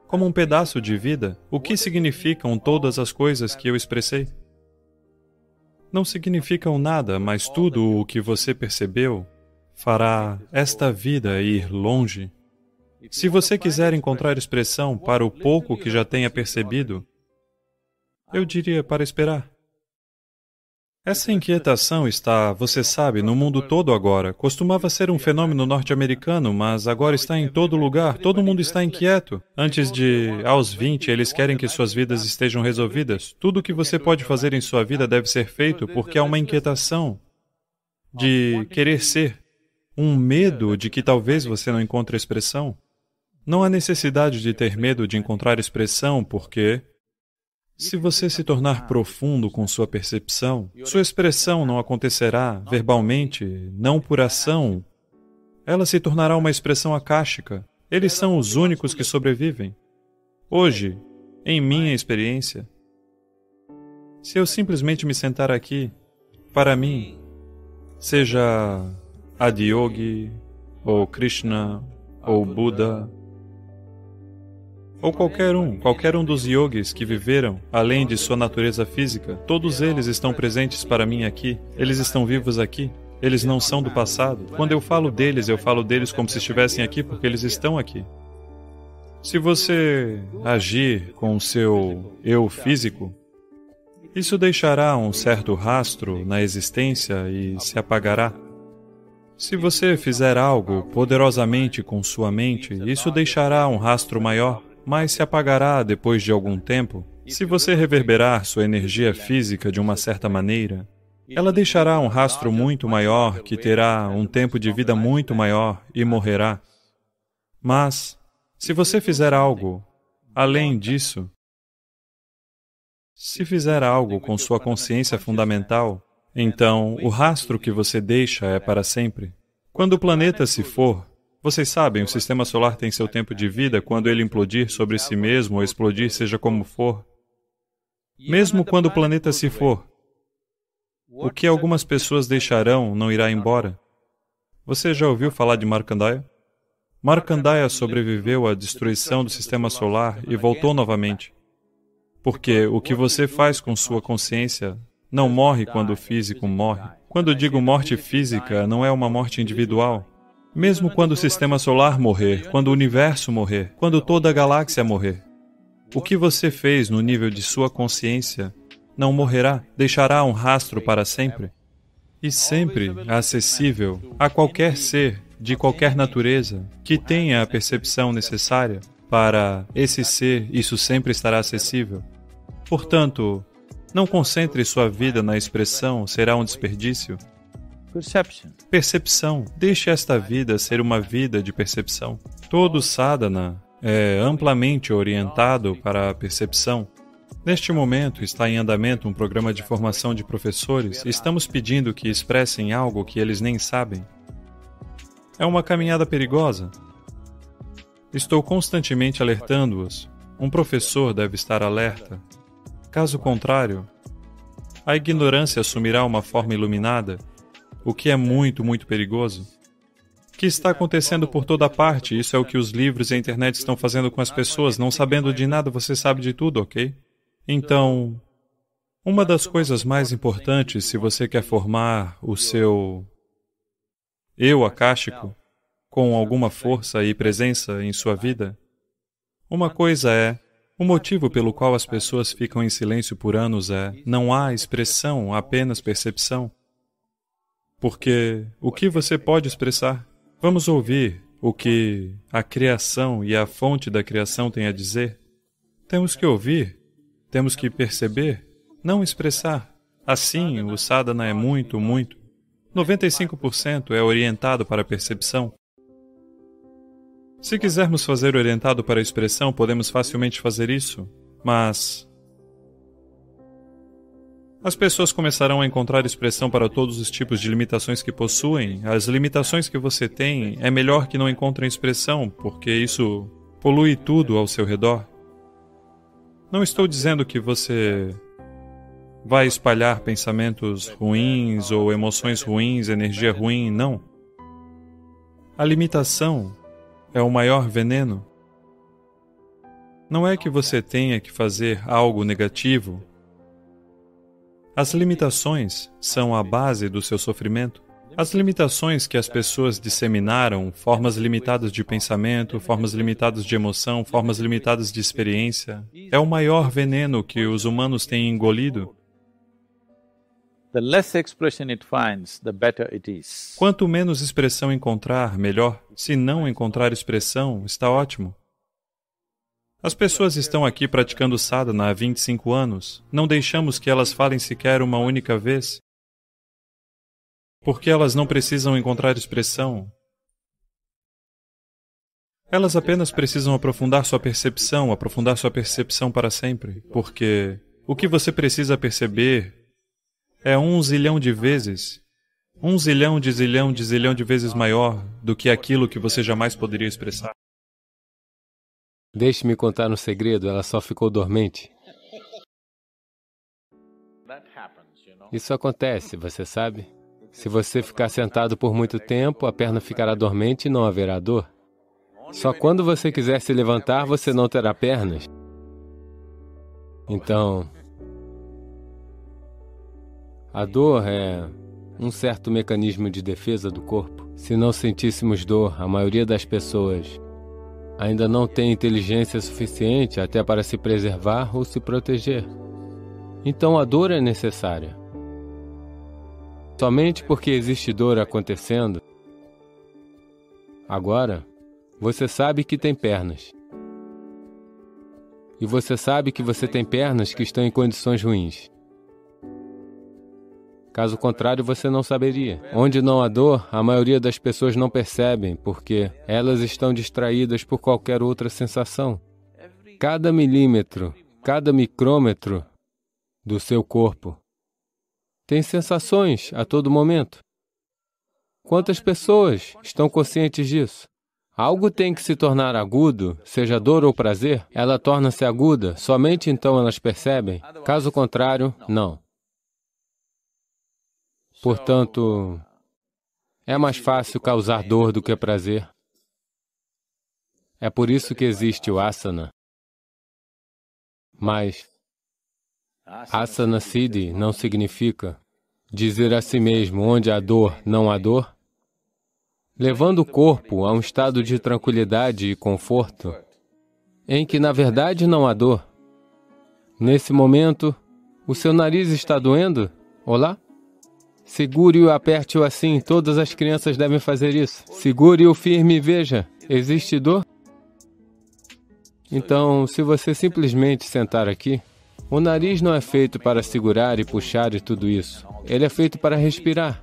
como um pedaço de vida, o que significam todas as coisas que eu expressei? Não significam nada, mas tudo o que você percebeu fará esta vida ir longe. Se você quiser encontrar expressão para o pouco que já tenha percebido, eu diria para esperar. Essa inquietação está, você sabe, no mundo todo agora. Costumava ser um fenômeno norte-americano, mas agora está em todo lugar. Todo mundo está inquieto. Antes de, aos 20, eles querem que suas vidas estejam resolvidas. Tudo o que você pode fazer em sua vida deve ser feito porque há uma inquietação de querer ser, um medo de que talvez você não encontre expressão. Não há necessidade de ter medo de encontrar expressão porque, se você se tornar profundo com sua percepção, sua expressão não acontecerá verbalmente, não por ação. Ela se tornará uma expressão akáshica. Eles são os únicos que sobrevivem. Hoje, em minha experiência, se eu simplesmente me sentar aqui, para mim, seja Adiyogi, ou Krishna, ou Buda, ou qualquer um dos yogis que viveram além de sua natureza física, todos eles estão presentes para mim aqui, eles estão vivos aqui, eles não são do passado. Quando eu falo deles como se estivessem aqui porque eles estão aqui. Se você agir com o seu eu físico, isso deixará um certo rastro na existência e se apagará. Se você fizer algo poderosamente com sua mente, isso deixará um rastro maior, mas se apagará depois de algum tempo. Se você reverberar sua energia física de uma certa maneira, ela deixará um rastro muito maior, que terá um tempo de vida muito maior e morrerá. Mas, se você fizer algo além disso, se fizer algo com sua consciência fundamental, então o rastro que você deixa é para sempre. Quando o planeta se for, vocês sabem, o sistema solar tem seu tempo de vida quando ele implodir sobre si mesmo ou explodir, seja como for. Mesmo quando o planeta se for, o que algumas pessoas deixarão não irá embora. Você já ouviu falar de Markandeya? Markandeya sobreviveu à destruição do sistema solar e voltou novamente. Porque o que você faz com sua consciência não morre quando o físico morre. Quando digo morte física, não é uma morte individual. Mesmo quando o sistema solar morrer, quando o universo morrer, quando toda a galáxia morrer, o que você fez no nível de sua consciência não morrerá, deixará um rastro para sempre. E sempre acessível a qualquer ser, de qualquer natureza, que tenha a percepção necessária para esse ser, isso sempre estará acessível. Portanto, não concentre sua vida na expressão, será um desperdício. Percepção. Deixe esta vida ser uma vida de percepção. Todo sadhana é amplamente orientado para a percepção. Neste momento, está em andamento um programa de formação de professores e estamos pedindo que expressem algo que eles nem sabem. É uma caminhada perigosa. Estou constantemente alertando-os. Um professor deve estar alerta. Caso contrário, a ignorância assumirá uma forma iluminada, o que é muito, muito perigoso. O que está acontecendo por toda parte, isso é o que os livros e a internet estão fazendo com as pessoas. Não sabendo de nada, você sabe de tudo, ok? Então, uma das coisas mais importantes se você quer formar o seu eu akáshico com alguma força e presença em sua vida, uma coisa é, o motivo pelo qual as pessoas ficam em silêncio por anos é, não há expressão, apenas percepção. Porque o que você pode expressar? Vamos ouvir o que a criação e a fonte da criação têm a dizer. Temos que ouvir. Temos que perceber, não expressar. Assim, o sadhana é muito, 95% é orientado para a percepção. Se quisermos fazer orientado para a expressão, podemos facilmente fazer isso, mas as pessoas começarão a encontrar expressão para todos os tipos de limitações que possuem. As limitações que você tem, é melhor que não encontrem expressão, porque isso polui tudo ao seu redor. Não estou dizendo que você vai espalhar pensamentos ruins ou emoções ruins, energia ruim, não. A limitação é o maior veneno. Não é que você tenha que fazer algo negativo. As limitações são a base do seu sofrimento. As limitações que as pessoas disseminaram, formas limitadas de pensamento, formas limitadas de emoção, formas limitadas de experiência, é o maior veneno que os humanos têm engolido. The less expression it finds, the better it is. Quanto menos expressão encontrar, melhor. Se não encontrar expressão, está ótimo. As pessoas estão aqui praticando sadhana há 25 anos. Não deixamos que elas falem sequer uma única vez. Porque elas não precisam encontrar expressão. Elas apenas precisam aprofundar sua percepção para sempre. Porque o que você precisa perceber é 1 zilhão de vezes, 1 zilhão de zilhão de zilhão de vezes maior do que aquilo que você jamais poderia expressar. Deixe-me contar um segredo, ela só ficou dormente. Isso acontece, você sabe? Se você ficar sentado por muito tempo, a perna ficará dormente e não haverá dor. Só quando você quiser se levantar, você não terá pernas. Então, a dor é um certo mecanismo de defesa do corpo. Se não sentíssemos dor, a maioria das pessoas ainda não tem inteligência suficiente até para se preservar ou se proteger. Então a dor é necessária. Somente porque existe dor acontecendo, agora, você sabe que tem pernas. E você sabe que você tem pernas que estão em condições ruins. Caso contrário, você não saberia. Onde não há dor, a maioria das pessoas não percebem, porque elas estão distraídas por qualquer outra sensação. Cada milímetro, cada micrômetro do seu corpo tem sensações a todo momento. Quantas pessoas estão conscientes disso? Algo tem que se tornar agudo, seja dor ou prazer, ela torna-se aguda, somente então elas percebem. Caso contrário, não. Portanto, é mais fácil causar dor do que prazer. É por isso que existe o asana. Mas asana siddhi não significa dizer a si mesmo onde há dor, não há dor, levando o corpo a um estado de tranquilidade e conforto, em que na verdade não há dor. Nesse momento, o seu nariz está doendo? Olá? Segure-o e aperte-o assim, todas as crianças devem fazer isso. Segure-o firme e veja, existe dor? Então, se você simplesmente sentar aqui, o nariz não é feito para segurar e puxar e tudo isso. Ele é feito para respirar.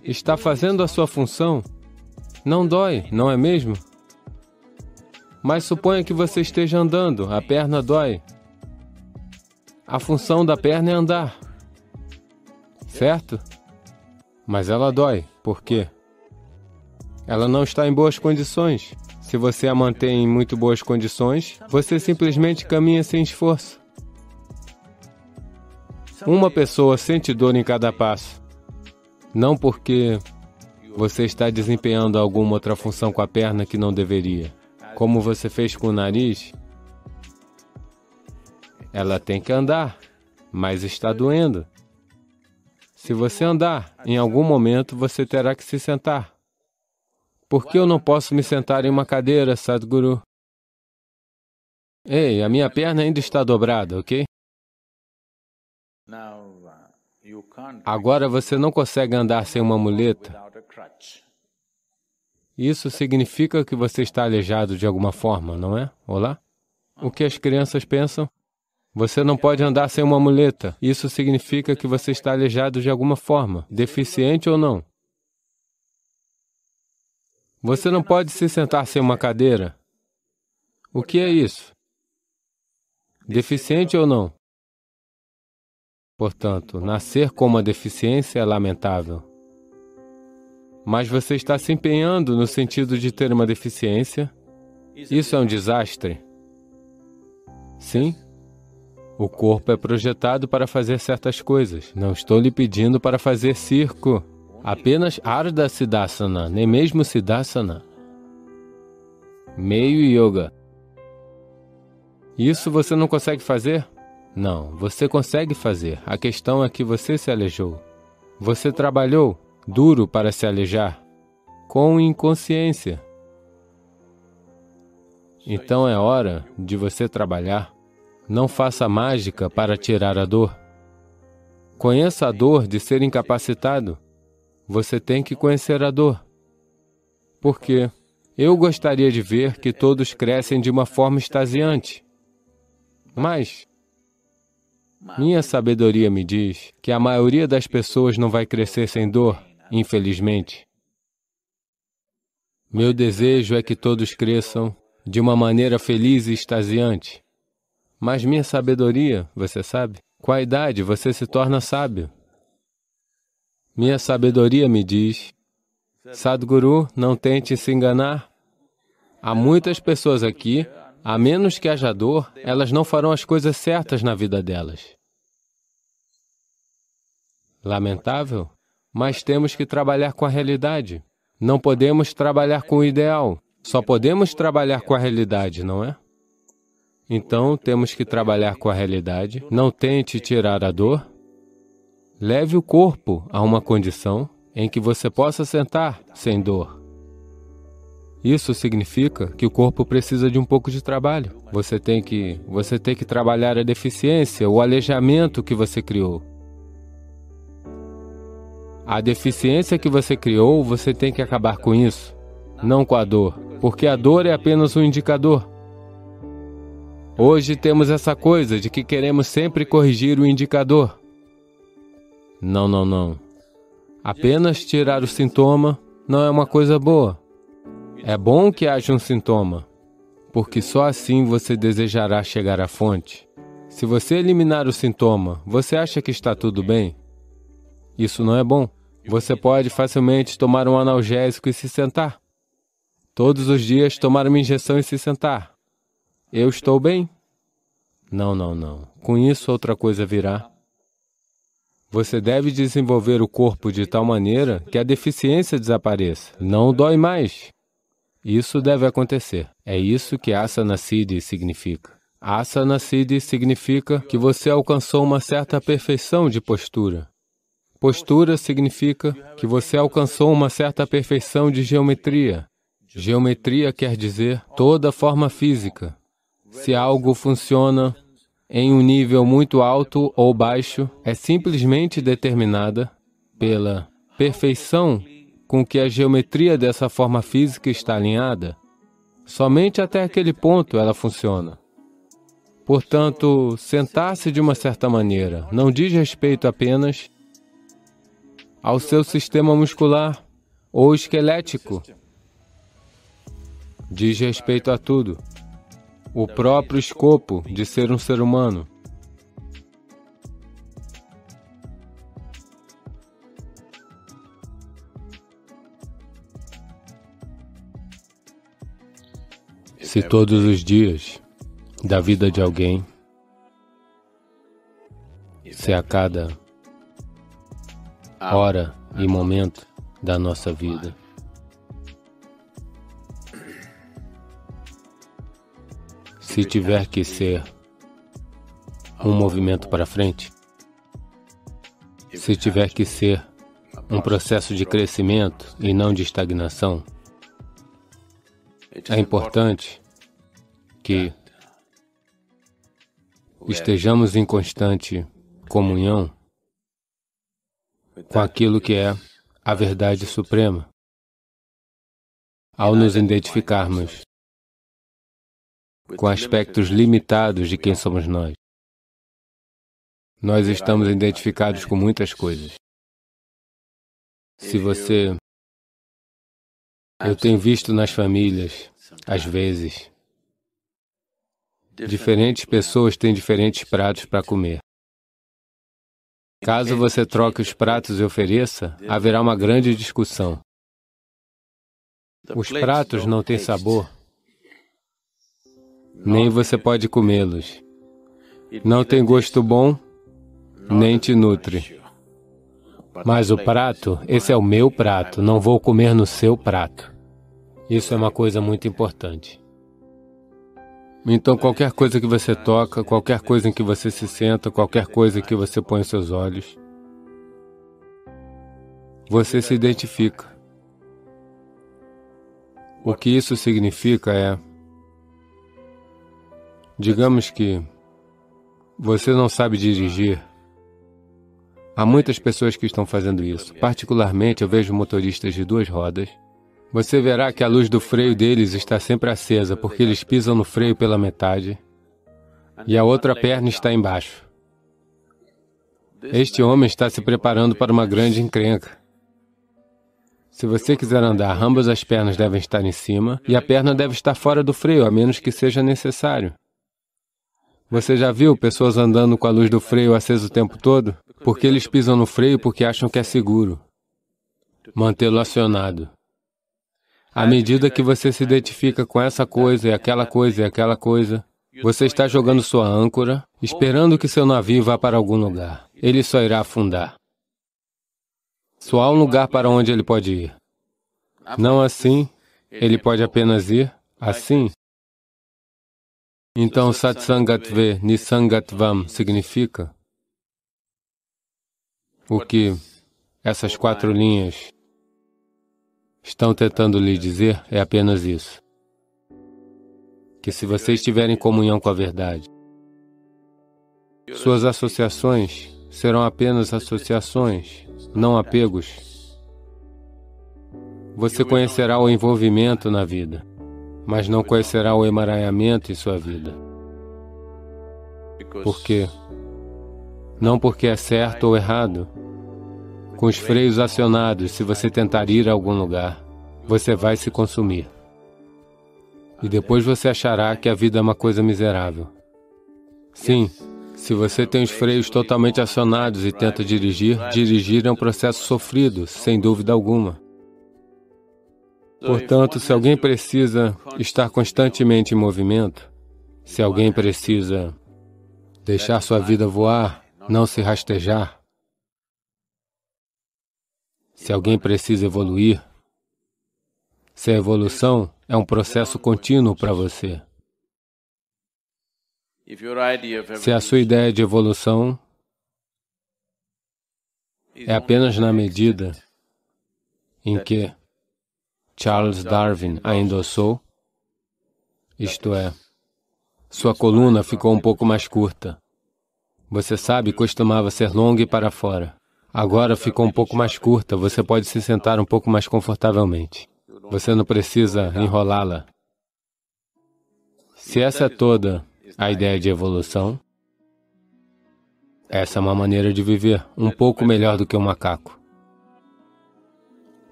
Está fazendo a sua função. Não dói, não é mesmo? Mas suponha que você esteja andando, a perna dói. A função da perna é andar, certo? Mas ela dói. Por quê? Ela não está em boas condições. Se você a mantém em muito boas condições, você simplesmente caminha sem esforço. Uma pessoa sente dor em cada passo. Não porque você está desempenhando alguma outra função com a perna que não deveria. Como você fez com o nariz, ela tem que andar, mas está doendo. Se você andar, em algum momento você terá que se sentar. Por que eu não posso me sentar em uma cadeira, Sadhguru? Ei, a minha perna ainda está dobrada, ok? Agora você não consegue andar sem uma muleta. Isso significa que você está aleijado de alguma forma, não é? Olá? O que as crianças pensam? Você não pode andar sem uma muleta. Isso significa que você está aleijado de alguma forma, deficiente ou não. Você não pode se sentar sem uma cadeira. O que é isso? Deficiente ou não? Portanto, nascer com uma deficiência é lamentável. Mas você está se empenhando no sentido de ter uma deficiência. Isso é um desastre. Sim? O corpo é projetado para fazer certas coisas. Não estou lhe pedindo para fazer circo. Apenas Ardha Siddhasana, nem mesmo Siddhasana. Meio yoga. Isso você não consegue fazer? Não, você consegue fazer. A questão é que você se aleijou. Você trabalhou duro para se aleijar, com inconsciência. Então é hora de você trabalhar. Não faça mágica para tirar a dor. Conheça a dor de ser incapacitado. Você tem que conhecer a dor. Por quê? Eu gostaria de ver que todos crescem de uma forma extasiante. Mas minha sabedoria me diz que a maioria das pessoas não vai crescer sem dor, infelizmente. Meu desejo é que todos cresçam de uma maneira feliz e extasiante. Mas minha sabedoria, você sabe, com a idade você se torna sábio. Minha sabedoria me diz, Sadhguru, não tente se enganar. Há muitas pessoas aqui, a menos que haja dor, elas não farão as coisas certas na vida delas. Lamentável, mas temos que trabalhar com a realidade. Não podemos trabalhar com o ideal. Só podemos trabalhar com a realidade, não é? Então, temos que trabalhar com a realidade. Não tente tirar a dor. Leve o corpo a uma condição em que você possa sentar sem dor. Isso significa que o corpo precisa de um pouco de trabalho. Você tem que trabalhar a deficiência, o aleijamento que você criou. A deficiência que você criou, você tem que acabar com isso, não com a dor, porque a dor é apenas um indicador. Hoje temos essa coisa de que queremos sempre corrigir o indicador. Não, não, não. Apenas tirar o sintoma não é uma coisa boa. É bom que haja um sintoma, porque só assim você desejará chegar à fonte. Se você eliminar o sintoma, você acha que está tudo bem? Isso não é bom. Você pode facilmente tomar um analgésico e se sentar. Todos os dias tomar uma injeção e se sentar. Eu estou bem? Não, não, não. Com isso outra coisa virá. Você deve desenvolver o corpo de tal maneira que a deficiência desapareça. Não dói mais. Isso deve acontecer. É isso que Asana Siddhi significa. Asana Siddhi significa que você alcançou uma certa perfeição de postura. Postura significa que você alcançou uma certa perfeição de geometria. Geometria quer dizer toda forma física. Se algo funciona em um nível muito alto ou baixo, é simplesmente determinada pela perfeição com que a geometria dessa forma física está alinhada. Somente até aquele ponto ela funciona. Portanto, sentar-se de uma certa maneira não diz respeito apenas ao seu sistema muscular ou esquelético. Diz respeito a tudo. O próprio escopo de ser um ser humano. Se todos os dias da vida de alguém, se a cada hora e momento da nossa vida, se tiver que ser um movimento para frente, se tiver que ser um processo de crescimento e não de estagnação, é importante que estejamos em constante comunhão com aquilo que é a verdade suprema. Ao nos identificarmos com aspectos limitados de quem somos nós, nós estamos identificados com muitas coisas. Eu tenho visto nas famílias, às vezes, diferentes pessoas têm diferentes pratos para comer. Caso você troque os pratos e ofereça, haverá uma grande discussão. Os pratos não têm sabor, nem você pode comê-los. Não tem gosto bom, nem te nutre. Mas o prato, esse é o meu prato, não vou comer no seu prato. Isso é uma coisa muito importante. Então, qualquer coisa que você toca, qualquer coisa em que você se senta, qualquer coisa que você põe os seus olhos, você se identifica. O que isso significa é, digamos que você não sabe dirigir. Há muitas pessoas que estão fazendo isso. Particularmente, eu vejo motoristas de 2 rodas. Você verá que a luz do freio deles está sempre acesa, porque eles pisam no freio pela metade e a outra perna está embaixo. Este homem está se preparando para uma grande encrenca. Se você quiser andar, ambas as pernas devem estar em cima e a perna deve estar fora do freio, a menos que seja necessário. Você já viu pessoas andando com a luz do freio acesa o tempo todo? Porque eles pisam no freio porque acham que é seguro mantê-lo acionado. À medida que você se identifica com essa coisa e aquela coisa e aquela coisa, você está jogando sua âncora, esperando que seu navio vá para algum lugar. Ele só irá afundar. Só há um lugar para onde ele pode ir. Não assim, ele pode apenas ir assim. Então, Satsangatve Nisangatvam significa o que essas 4 linhas estão tentando lhe dizer é apenas isso. Que se você estiver em comunhão com a verdade, suas associações serão apenas associações, não apegos. Você conhecerá o envolvimento na vida, mas não conhecerá o emaranhamento em sua vida. Por quê? Não porque é certo ou errado. Com os freios acionados, se você tentar ir a algum lugar, você vai se consumir. E depois você achará que a vida é uma coisa miserável. Sim, se você tem os freios totalmente acionados e tenta dirigir é um processo sofrido, sem dúvida alguma. Portanto, se alguém precisa estar constantemente em movimento, se alguém precisa deixar sua vida voar, não se rastejar, se alguém precisa evoluir, se a evolução é um processo contínuo para você, se a sua ideia de evolução é apenas na medida em que Charles Darwin a endossou, isto é, sua coluna ficou um pouco mais curta. Você sabe, costumava ser longa e para fora. Agora ficou um pouco mais curta, você pode se sentar um pouco mais confortavelmente. Você não precisa enrolá-la. Se essa é toda a ideia de evolução, essa é uma maneira de viver um pouco melhor do que um macaco.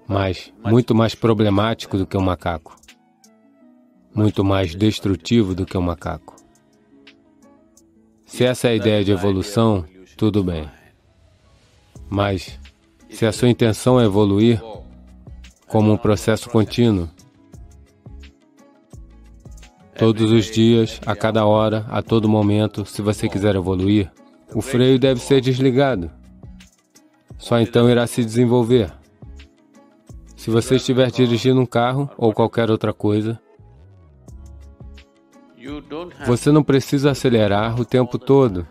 Mas muito mais problemático do que um macaco. Muito mais destrutivo do que um macaco. Se essa é a ideia de evolução, tudo bem. Mas, se a sua intenção é evoluir como um processo contínuo, Todos os dias, a cada hora, a todo momento, se você quiser evoluir, o freio deve ser desligado. Só então irá se desenvolver. Se você estiver dirigindo um carro ou qualquer outra coisa, você não precisa acelerar o tempo todo.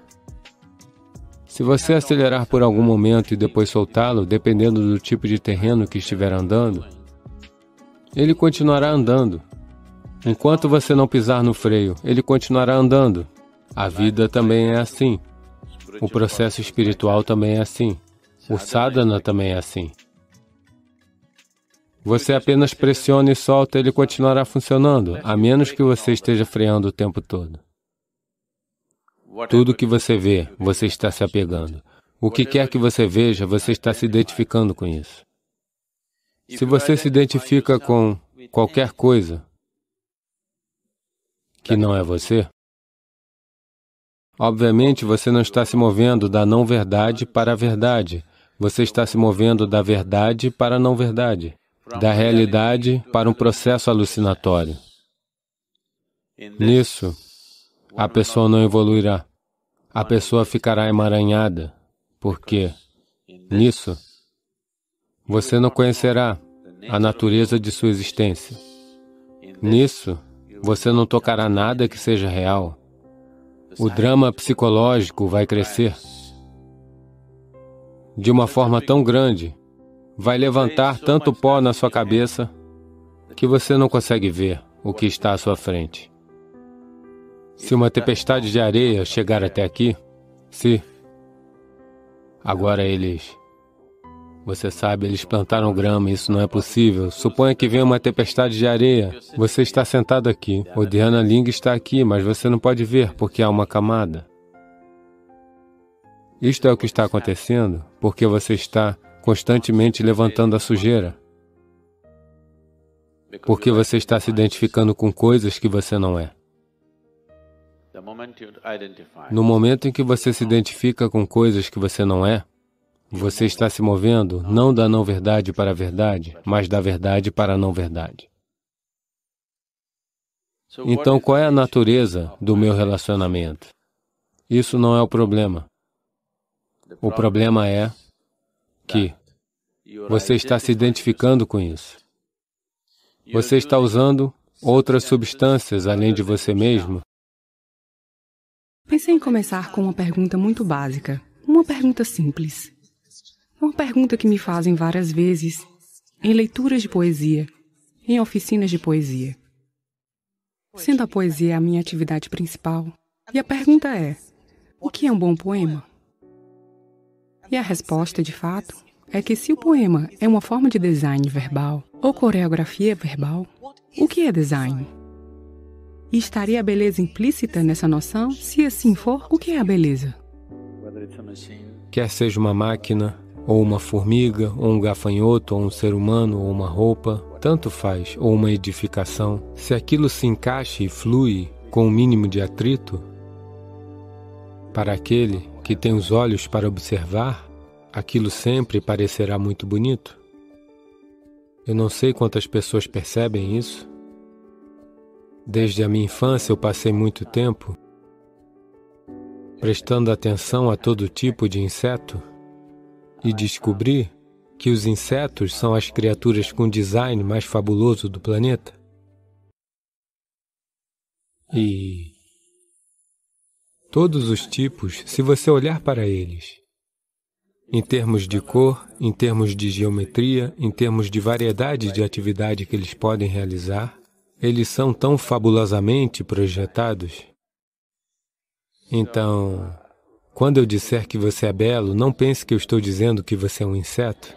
Se você acelerar por algum momento e depois soltá-lo, dependendo do tipo de terreno que estiver andando, ele continuará andando. Enquanto você não pisar no freio, ele continuará andando. A vida também é assim. O processo espiritual também é assim. O sadhana também é assim. Você apenas pressiona e solta, ele continuará funcionando, a menos que você esteja freando o tempo todo. Tudo que você vê, você está se apegando. O que quer que você veja, você está se identificando com isso. Se você se identifica com qualquer coisa que não é você, obviamente você não está se movendo da não-verdade para a verdade. Você está se movendo da verdade para a não-verdade, da realidade para um processo alucinatório. Nisso, a pessoa não evoluirá. A pessoa ficará emaranhada, porque, nisso, você não conhecerá a natureza de sua existência. Nisso, você não tocará nada que seja real. O drama psicológico vai crescer de uma forma tão grande, vai levantar tanto pó na sua cabeça que você não consegue ver o que está à sua frente. Se uma tempestade de areia chegar até aqui, agora você sabe, eles plantaram grama, isso não é possível. Suponha que venha uma tempestade de areia. Você está sentado aqui, o Dhyana Linga está aqui, mas você não pode ver porque há uma camada. Isto é o que está acontecendo porque você está constantemente levantando a sujeira. Porque você está se identificando com coisas que você não é. No momento em que você se identifica com coisas que você não é, você está se movendo não da não-verdade para a verdade, mas da verdade para a não-verdade. Então, qual é a natureza do meu relacionamento? Isso não é o problema. O problema é que você está se identificando com isso. Você está usando outras substâncias além de você mesmo. Pensei em começar com uma pergunta muito básica, uma pergunta simples. Uma pergunta que me fazem várias vezes, em leituras de poesia, em oficinas de poesia. Sendo a poesia a minha atividade principal, e a pergunta é, o que é um bom poema? E a resposta, de fato, é que se o poema é uma forma de design verbal ou coreografia verbal, o que é design? E estaria a beleza implícita nessa noção? Se assim for, o que é a beleza? Quer seja uma máquina, ou uma formiga, ou um gafanhoto, ou um ser humano, ou uma roupa, tanto faz, ou uma edificação, se aquilo se encaixa e flui com o mínimo de atrito, para aquele que tem os olhos para observar, aquilo sempre parecerá muito bonito. Eu não sei quantas pessoas percebem isso. Desde a minha infância eu passei muito tempo prestando atenção a todo tipo de inseto e descobri que os insetos são as criaturas com design mais fabuloso do planeta. E todos os tipos, se você olhar para eles, em termos de cor, em termos de geometria, em termos de variedade de atividade que eles podem realizar, eles são tão fabulosamente projetados. Então, quando eu disser que você é belo, não pense que eu estou dizendo que você é um inseto.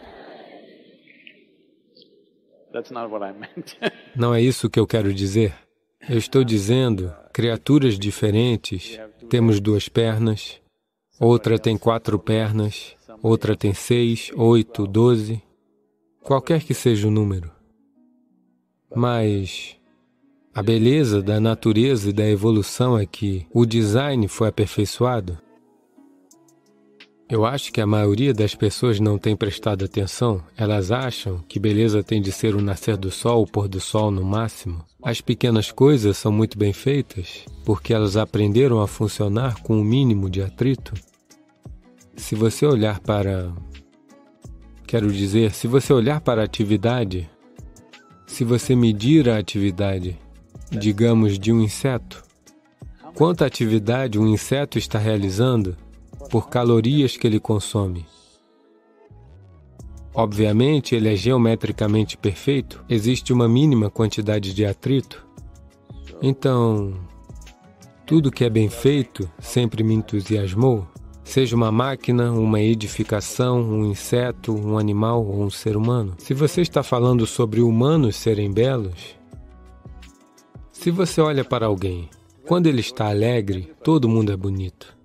Não é isso que eu quero dizer. Eu estou dizendo criaturas diferentes. Temos 2 pernas, outra tem 4 pernas, outra tem 6, 8, 12, qualquer que seja o número. Mas a beleza da natureza e da evolução é que o design foi aperfeiçoado. Eu acho que a maioria das pessoas não tem prestado atenção. Elas acham que beleza tem de ser o nascer do sol, o pôr do sol no máximo. As pequenas coisas são muito bem feitas, porque elas aprenderam a funcionar com o mínimo de atrito. Se você olhar para... se você olhar para a atividade, se você medir a atividade, digamos, de um inseto, quanta atividade um inseto está realizando por calorias que ele consome. Obviamente, ele é geometricamente perfeito, existe uma mínima quantidade de atrito. Então, tudo que é bem feito sempre me entusiasmou, seja uma máquina, uma edificação, um inseto, um animal ou um ser humano. Se você está falando sobre humanos serem belos, se você olha para alguém, quando ele está alegre, todo mundo é bonito.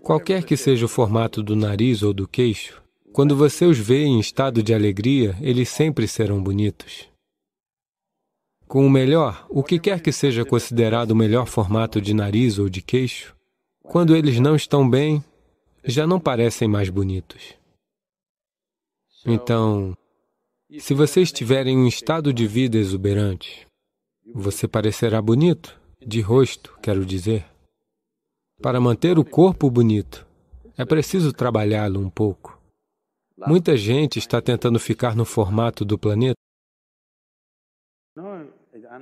Qualquer que seja o formato do nariz ou do queixo, quando você os vê em estado de alegria, eles sempre serão bonitos. Com o melhor, o que quer que seja considerado o melhor formato de nariz ou de queixo, quando eles não estão bem, já não parecem mais bonitos. Então, se você estiver em um estado de vida exuberante, você parecerá bonito, de rosto, quero dizer. Para manter o corpo bonito, é preciso trabalhá-lo um pouco. Muita gente está tentando ficar no formato do planeta.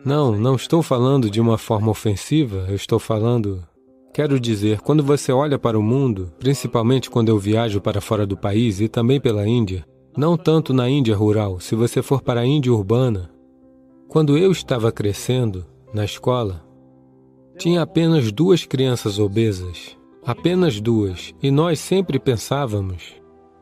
Não estou falando de uma forma ofensiva, eu estou falando... Quero dizer, quando você olha para o mundo, principalmente quando eu viajo para fora do país e também pela Índia, não tanto na Índia rural, se você for para a Índia urbana, quando eu estava crescendo, na escola, tinha apenas 2 crianças obesas, apenas 2, e nós sempre pensávamos,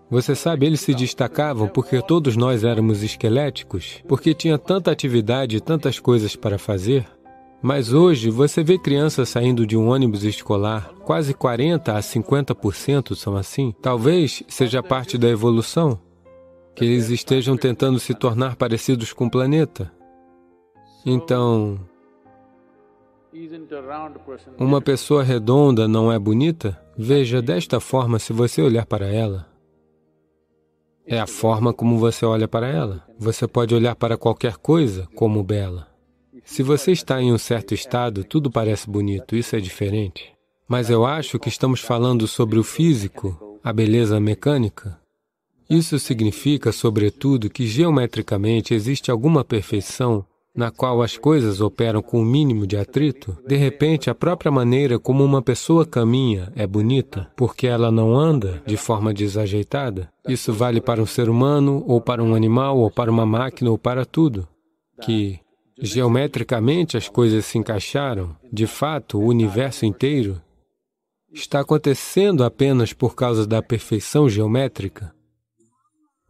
você sabe, eles se destacavam porque todos nós éramos esqueléticos, porque tinha tanta atividade e tantas coisas para fazer. Mas hoje, você vê crianças saindo de um ônibus escolar, quase 40% a 50% são assim. Talvez seja parte da evolução, que eles estejam tentando se tornar parecidos com o planeta. Então, uma pessoa redonda não é bonita? Veja, desta forma, se você olhar para ela, é a forma como você olha para ela. Você pode olhar para qualquer coisa como bela. Se você está em um certo estado, tudo parece bonito, isso é diferente. Mas eu acho que estamos falando sobre o físico, a beleza mecânica. Isso significa, sobretudo, que geometricamente existe alguma perfeição na qual as coisas operam com o mínimo de atrito. De repente, a própria maneira como uma pessoa caminha é bonita, porque ela não anda de forma desajeitada. Isso vale para um ser humano, ou para um animal, ou para uma máquina, ou para tudo. Que geometricamente as coisas se encaixaram. De fato, o universo inteiro está acontecendo apenas por causa da perfeição geométrica.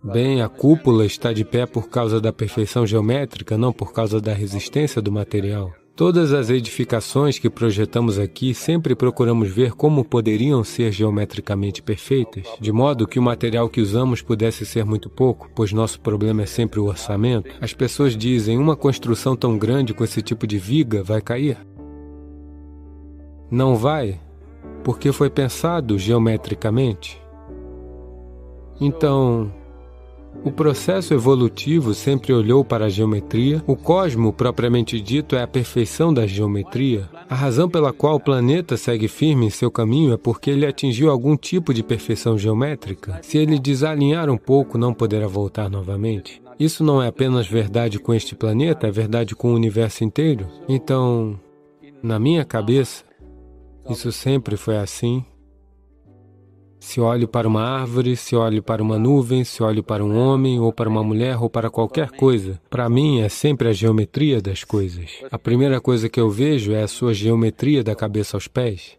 Bem, a cúpula está de pé por causa da perfeição geométrica, não por causa da resistência do material. Todas as edificações que projetamos aqui, sempre procuramos ver como poderiam ser geometricamente perfeitas, de modo que o material que usamos pudesse ser muito pouco, pois nosso problema é sempre o orçamento. As pessoas dizem, uma construção tão grande com esse tipo de viga vai cair. Não vai, porque foi pensado geometricamente. Então, o processo evolutivo sempre olhou para a geometria. O cosmo, propriamente dito, é a perfeição da geometria. A razão pela qual o planeta segue firme em seu caminho é porque ele atingiu algum tipo de perfeição geométrica. Se ele desalinhar um pouco, não poderá voltar novamente. Isso não é apenas verdade com este planeta, é verdade com o universo inteiro. Então, na minha cabeça, isso sempre foi assim. Se olho para uma árvore, se olho para uma nuvem, se olho para um homem, ou para uma mulher, ou para qualquer coisa, para mim é sempre a geometria das coisas. A primeira coisa que eu vejo é a sua geometria da cabeça aos pés.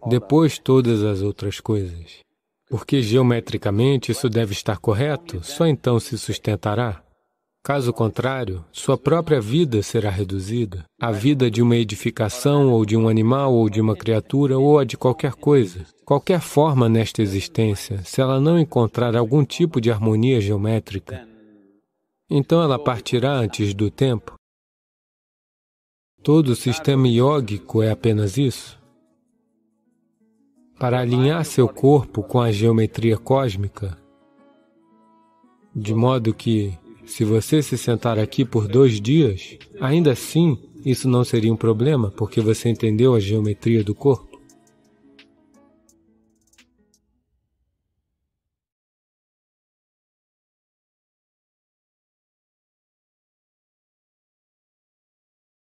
Depois, todas as outras coisas. Porque geometricamente isso deve estar correto, só então se sustentará. Caso contrário, sua própria vida será reduzida. A vida de uma edificação, ou de um animal, ou de uma criatura, ou a de qualquer coisa. Qualquer forma nesta existência, se ela não encontrar algum tipo de harmonia geométrica, então ela partirá antes do tempo. Todo o sistema iógico é apenas isso. para alinhar seu corpo com a geometria cósmica, de modo que, se você se sentar aqui por 2 dias, ainda assim, isso não seria um problema, porque você entendeu a geometria do corpo?